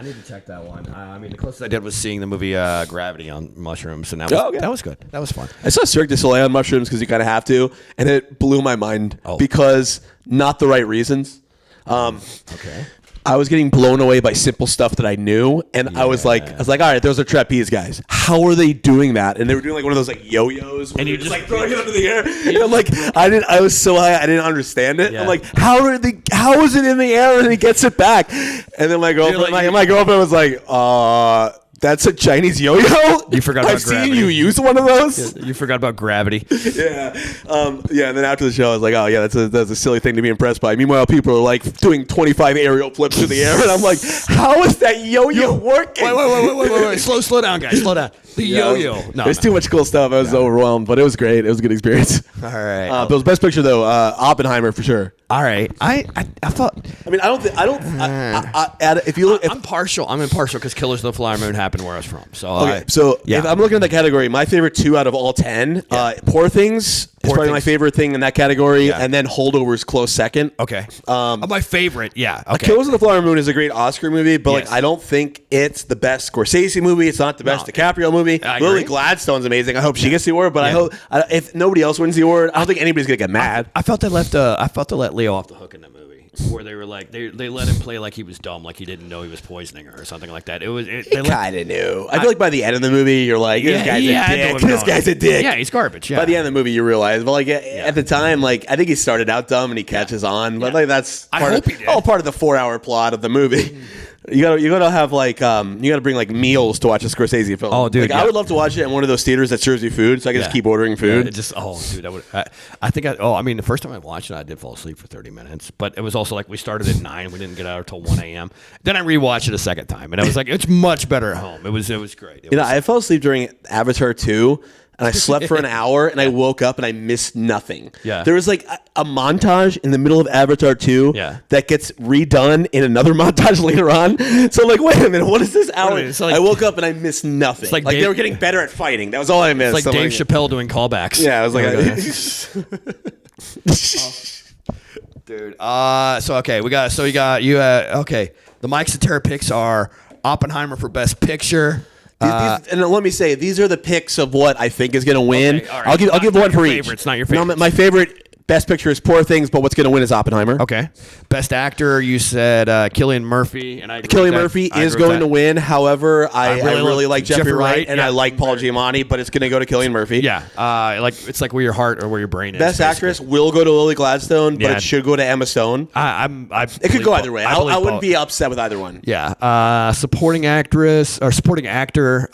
need to check that one. I mean, the closest I did was seeing the movie Gravity on mushrooms, and that was good. That was fun. I saw Cirque du Soleil on mushrooms because you kind of have to, and it blew my mind because not the right reasons. Okay. I was getting blown away by simple stuff that I knew, and I was like, all right, those are trapeze guys. How are they doing that? And they were doing like one of those like yo-yos, and you're just like throwing it up in the air. And I'm like, I was so high, I didn't understand it. I'm like, how is it in the air and he gets it back? And then my girlfriend was like, that's a Chinese yo-yo? You forgot about Gravity. I've seen you use one of those. Yeah, you forgot about Gravity. Yeah. And then after the show, I was like, oh, yeah, that's a silly thing to be impressed by. Meanwhile, people are like doing 25 aerial flips through the air. And I'm like, how is that yo-yo working? Wait. Slow down, guys. Slow down. The yo-yo. No, there's too much cool stuff. I was overwhelmed, but it was great. It was a good experience. All right. But it was best picture, though. Oppenheimer, for sure. All right. I thought. I mean, if you look, I'm partial. I'm impartial because Killers of the Flower Moon happened where I was from. So if I'm looking at that category, my favorite 2 out of all 10, Poor Things is probably my favorite thing in that category, and then Holdovers close second. Okay. My favorite, okay. Killers of the Flower Moon is a great Oscar movie, but like I don't think it's the best Scorsese movie. It's not the best DiCaprio movie. Lily Gladstone's amazing. I hope she gets the award, but I hope if nobody else wins the award, I don't think anybody's gonna get mad. I felt they let Leo off the hook in that movie, where they were like they let him play like he was dumb, like he didn't know he was poisoning her or something like that. They kind of knew. I feel like by the end of the movie, you're like, this guy's a dick. This guy's a dick. Yeah, he's garbage. Yeah. By the end of the movie, you realize, but like at the time, like I think he started out dumb and he catches on, but like that's part of the 4-hour plot of the movie. You gotta have like you gotta bring like meals to watch a Scorsese film. Oh, dude, I would love to watch it in one of those theaters that serves you food, so I can just keep ordering food. I mean, the first time I watched it, I did fall asleep for 30 minutes, but it was also like we started at 9, we didn't get out until 1 a.m. Then I rewatched it a second time, and I was like, it's much better at home. It was great. I fell asleep during Avatar 2. And I slept for an hour, and I woke up, and I missed nothing. Yeah. There was like a montage in the middle of Avatar 2 that gets redone in another montage later on. So I'm like, wait a minute, what is this hour? I woke up, and I missed nothing. It's like they were getting better at fighting. That was all I missed. It's like Dave Chappelle doing callbacks. Yeah, I was like... Dude. The Mike Citera picks are Oppenheimer for Best Picture. And let me say, these are the picks of what I think is going to win. Okay, right. I'll give one for each. It's not your favorite. No, my favorite Best Picture is Poor Things, but what's going to win is Oppenheimer. Okay. Best Actor, you said Cillian Murphy, and Cillian Murphy is going to win. However, I really like Jeffrey Wright, and I like Paul Giamatti, but it's going to go to Cillian Murphy. Yeah, it's like where your heart or where your brain is. Best Actress will go to Lily Gladstone, but it should go to Emma Stone. It could go either way. I wouldn't be upset with either one. Yeah. Supporting Actress or Supporting Actor,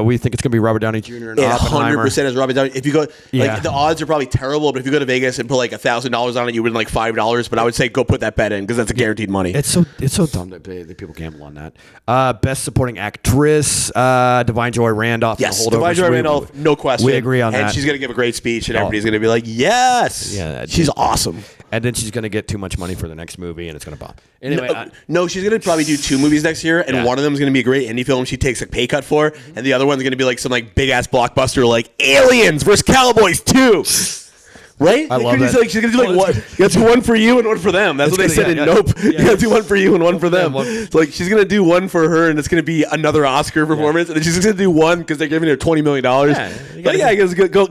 we think it's going to be Robert Downey Jr. and Oppenheimer. 100% is Robert Downey. If you go, the odds are probably terrible, but if you go to Vegas and put like $1,000 on it, you win like $5. But I would say go put that bet in because that's a guaranteed money. It's so dumb that people gamble on that. Best Supporting Actress, Divine Joy Randolph. Yes, Divine Joy Randolph, no question. We agree on that. And she's going to give a great speech, and everybody's going to be like, yes. Yeah, she's awesome. And then she's going to get too much money for the next movie, and it's going to bomb. Anyway, no, she's going to probably do 2 movies next year, and one of them is going to be a great indie film she takes a pay cut for, and the other one's going to be like some like big ass blockbuster like Aliens vs. Cowboys 2. Right? I love that. Like, she's going to do like one. You got to do one for you and one for them. That's what they said in Nope. You got to do one for you and one for them. So like she's going to do one for her and it's going to be another Oscar performance. And then she's going to do one because they're giving her $20 million.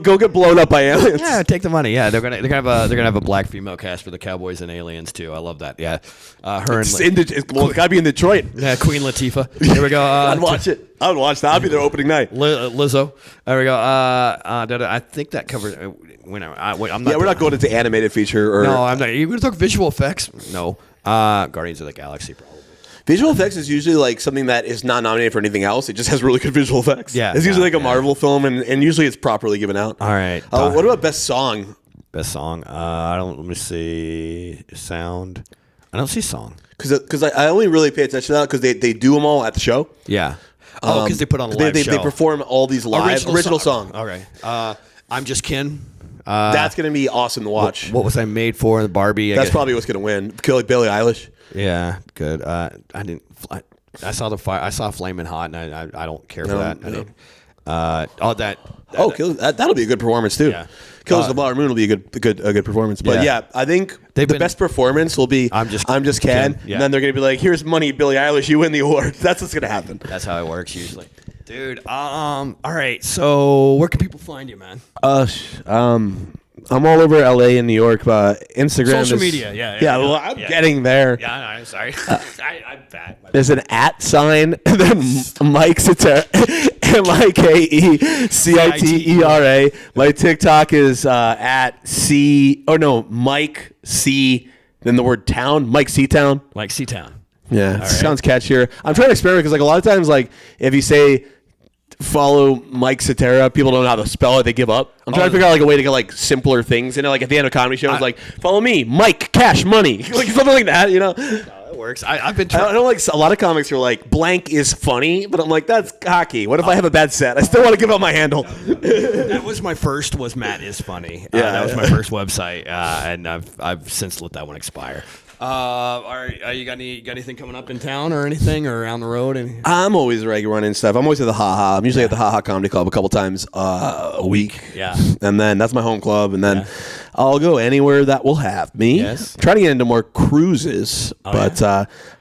Go get blown up by aliens. Yeah, take the money. Yeah, they're gonna have a black female cast for the Cowboys and Aliens too. I love that. Yeah, it's got to be in Detroit. Yeah, Queen Latifah. Here we go. I'd watch it. I would watch that. I'd be their opening night. Lizzo. There we go. I think that covers. We're not going into animated feature. No, I'm not. You're going to talk visual effects? No. Guardians of the Galaxy, probably. Visual effects is usually like something that is not nominated for anything else. It just has really good visual effects. Yeah. It's usually like a Marvel film, and usually it's properly given out. All right. What about best song? Best song? Let me see. Sound. I don't see song. Because I only really pay attention to that because they do them all at the show. Yeah. Because they put on a live show. They perform all these live original song. Okay. I'm Just Kin. That's going to be awesome to watch. What was I made for? The Barbie. That's probably what's going to win. Kill Billie Eilish. Yeah, good. I saw the fire. I saw Flamin' Hot, and I don't care for that. That'll be a good performance too. Yeah. Kills the Flower Moon will be a good performance. But I think the best performance will be I'm just Ken. Yeah. And then they're going to be like, here's money, Billie Eilish, you win the award. That's what's going to happen. That's how it works usually. Dude, all right. So where can people find you, man? I'm all over LA and New York, but Instagram social media, well, I'm getting there. Yeah, I'm sorry. I'm bad. There's an @sign, and then Mike Citera, MikeCitera. My TikTok is Mike C, then the word town, Mike C Town. Mike C Town. Yeah, sounds catchier. I'm trying to experiment because like a lot of times, like if you say follow Mike Citera, people don't know how to spell it, they give up. I'm trying to figure out like a way to get like simpler things. You know, like at the end of a comedy show, it's like follow me, Mike Cash Money, like something like that. You know, that works. I've been trying. I know like a lot of comics are like blank is funny, but I'm like that's cocky. What if I have a bad set? I still want to give out my handle. That was my first. Was Matt is funny? That was my first website, and I've since let that one expire. All right, you got anything coming up in town or anything or around the road? I'm always regular running stuff. I'm always at the Ha Ha. I'm usually at the Ha Ha Comedy Club a couple times a week. Yeah, and then that's my home club, and then I'll go anywhere that will have me. Yes, I'm trying to get into more cruises, but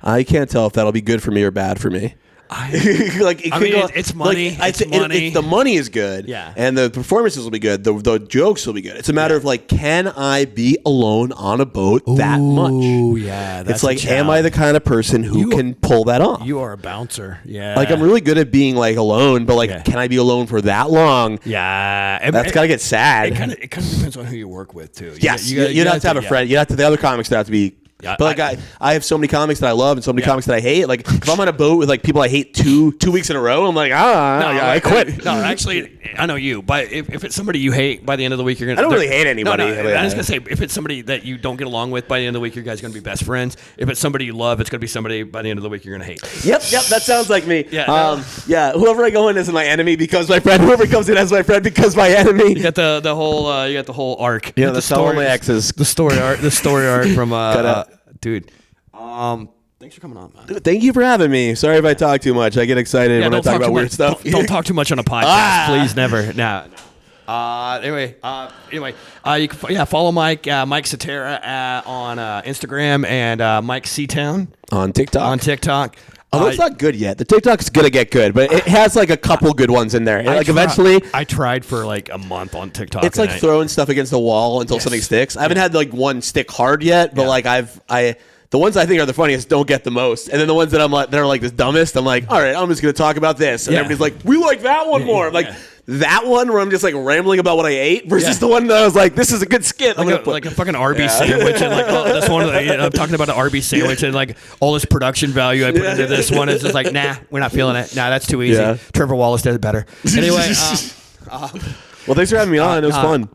I can't tell if that'll be good for me or bad for me. It's money. If the money is good, and the performances will be good, the jokes will be good. It's a matter of like, can I be alone on a boat that much? Oh yeah, that's it's like, am I the kind of person who can pull that off? You are a bouncer. Yeah, like I'm really good at being like alone, but like, can I be alone for that long? Yeah, that's gotta get sad. It kind of depends on who you work with too. Yes, you have to have a friend. You have to the other comics that have to be. Yeah, but like I have so many comics that I love and so many comics that I hate. Like if I'm on a boat with like people I hate two weeks in a row, I'm like I quit. No, actually, I know you. But if it's somebody you hate, by the end of the week you're gonna. I don't really hate anybody. No, I was gonna say if it's somebody that you don't get along with, by the end of the week you guys are gonna be best friends. If it's somebody you love, it's gonna be somebody by the end of the week you're gonna hate. Yep, that sounds like me. Yeah, whoever I go in as my enemy becomes my friend. Whoever comes in as my friend becomes my enemy. You got the whole arc. Yeah, the story. My exes. The story arc from dude. Thanks for coming on, man. Dude, thank you for having me. Sorry if I talk too much. I get excited when I talk about weird stuff. Don't talk too much on a podcast, please. Never. No. Anyway, you can follow Mike Citera on Instagram and Mike C Town on TikTok. Although it's not good yet. The TikTok's gonna get good, but it has like a couple good ones in there. Eventually, I tried for like a month on TikTok. It's like throwing stuff against the wall until something sticks. I haven't had like one stick hard yet, but like the ones I think are the funniest don't get the most, and then the ones that I'm like that are like the dumbest, I'm like, all right, I'm just gonna talk about this, and everybody's like, we like that one more. I'm like. That one where I'm just like rambling about what I ate versus the one that I was like, this is a good skit. Like a fucking Arby's sandwich and like this one. I'm talking about an Arby's sandwich and like all this production value I put into this one is just like, nah, we're not feeling it. Nah, that's too easy. Yeah. Trevor Wallace does it better. Anyway, well, thanks for having me on. It was fun.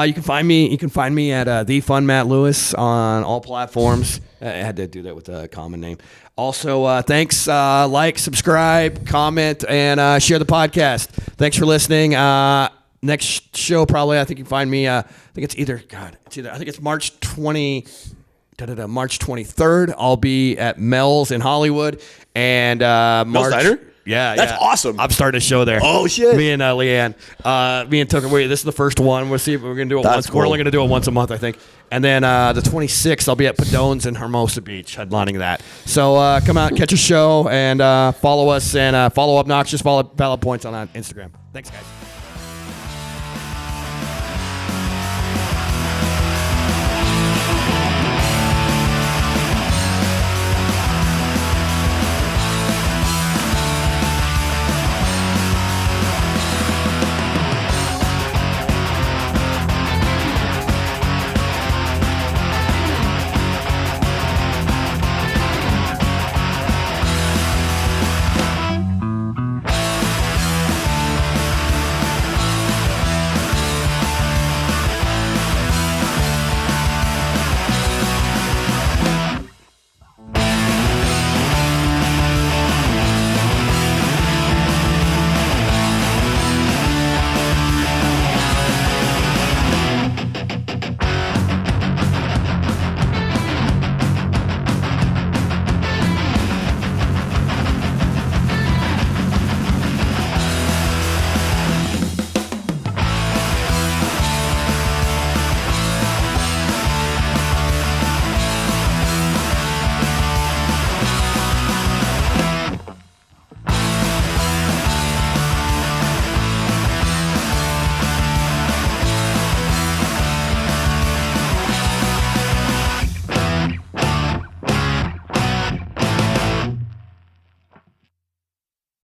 You can find me at the Fun Matt Lewis on all platforms. I had to do that with a common name. Also, thanks. Like, subscribe, comment, and share the podcast. Thanks for listening. Next show, probably, I think you can find me. I think it's either March 23rd. I'll be at Mel's in Hollywood. And Mel's Diner? Yeah, that's awesome. I'm starting a show there. Oh shit! Me and Leanne, me and Tucker. This is the first one. We'll see if we're gonna do it once. Cool. We're only gonna do it once a month, I think. And then the 26th, I'll be at Pedone's in Hermosa Beach, headlining that. So come out, catch a show, and follow us, and follow Obnoxious, follow Valid Points on Instagram. Thanks, guys.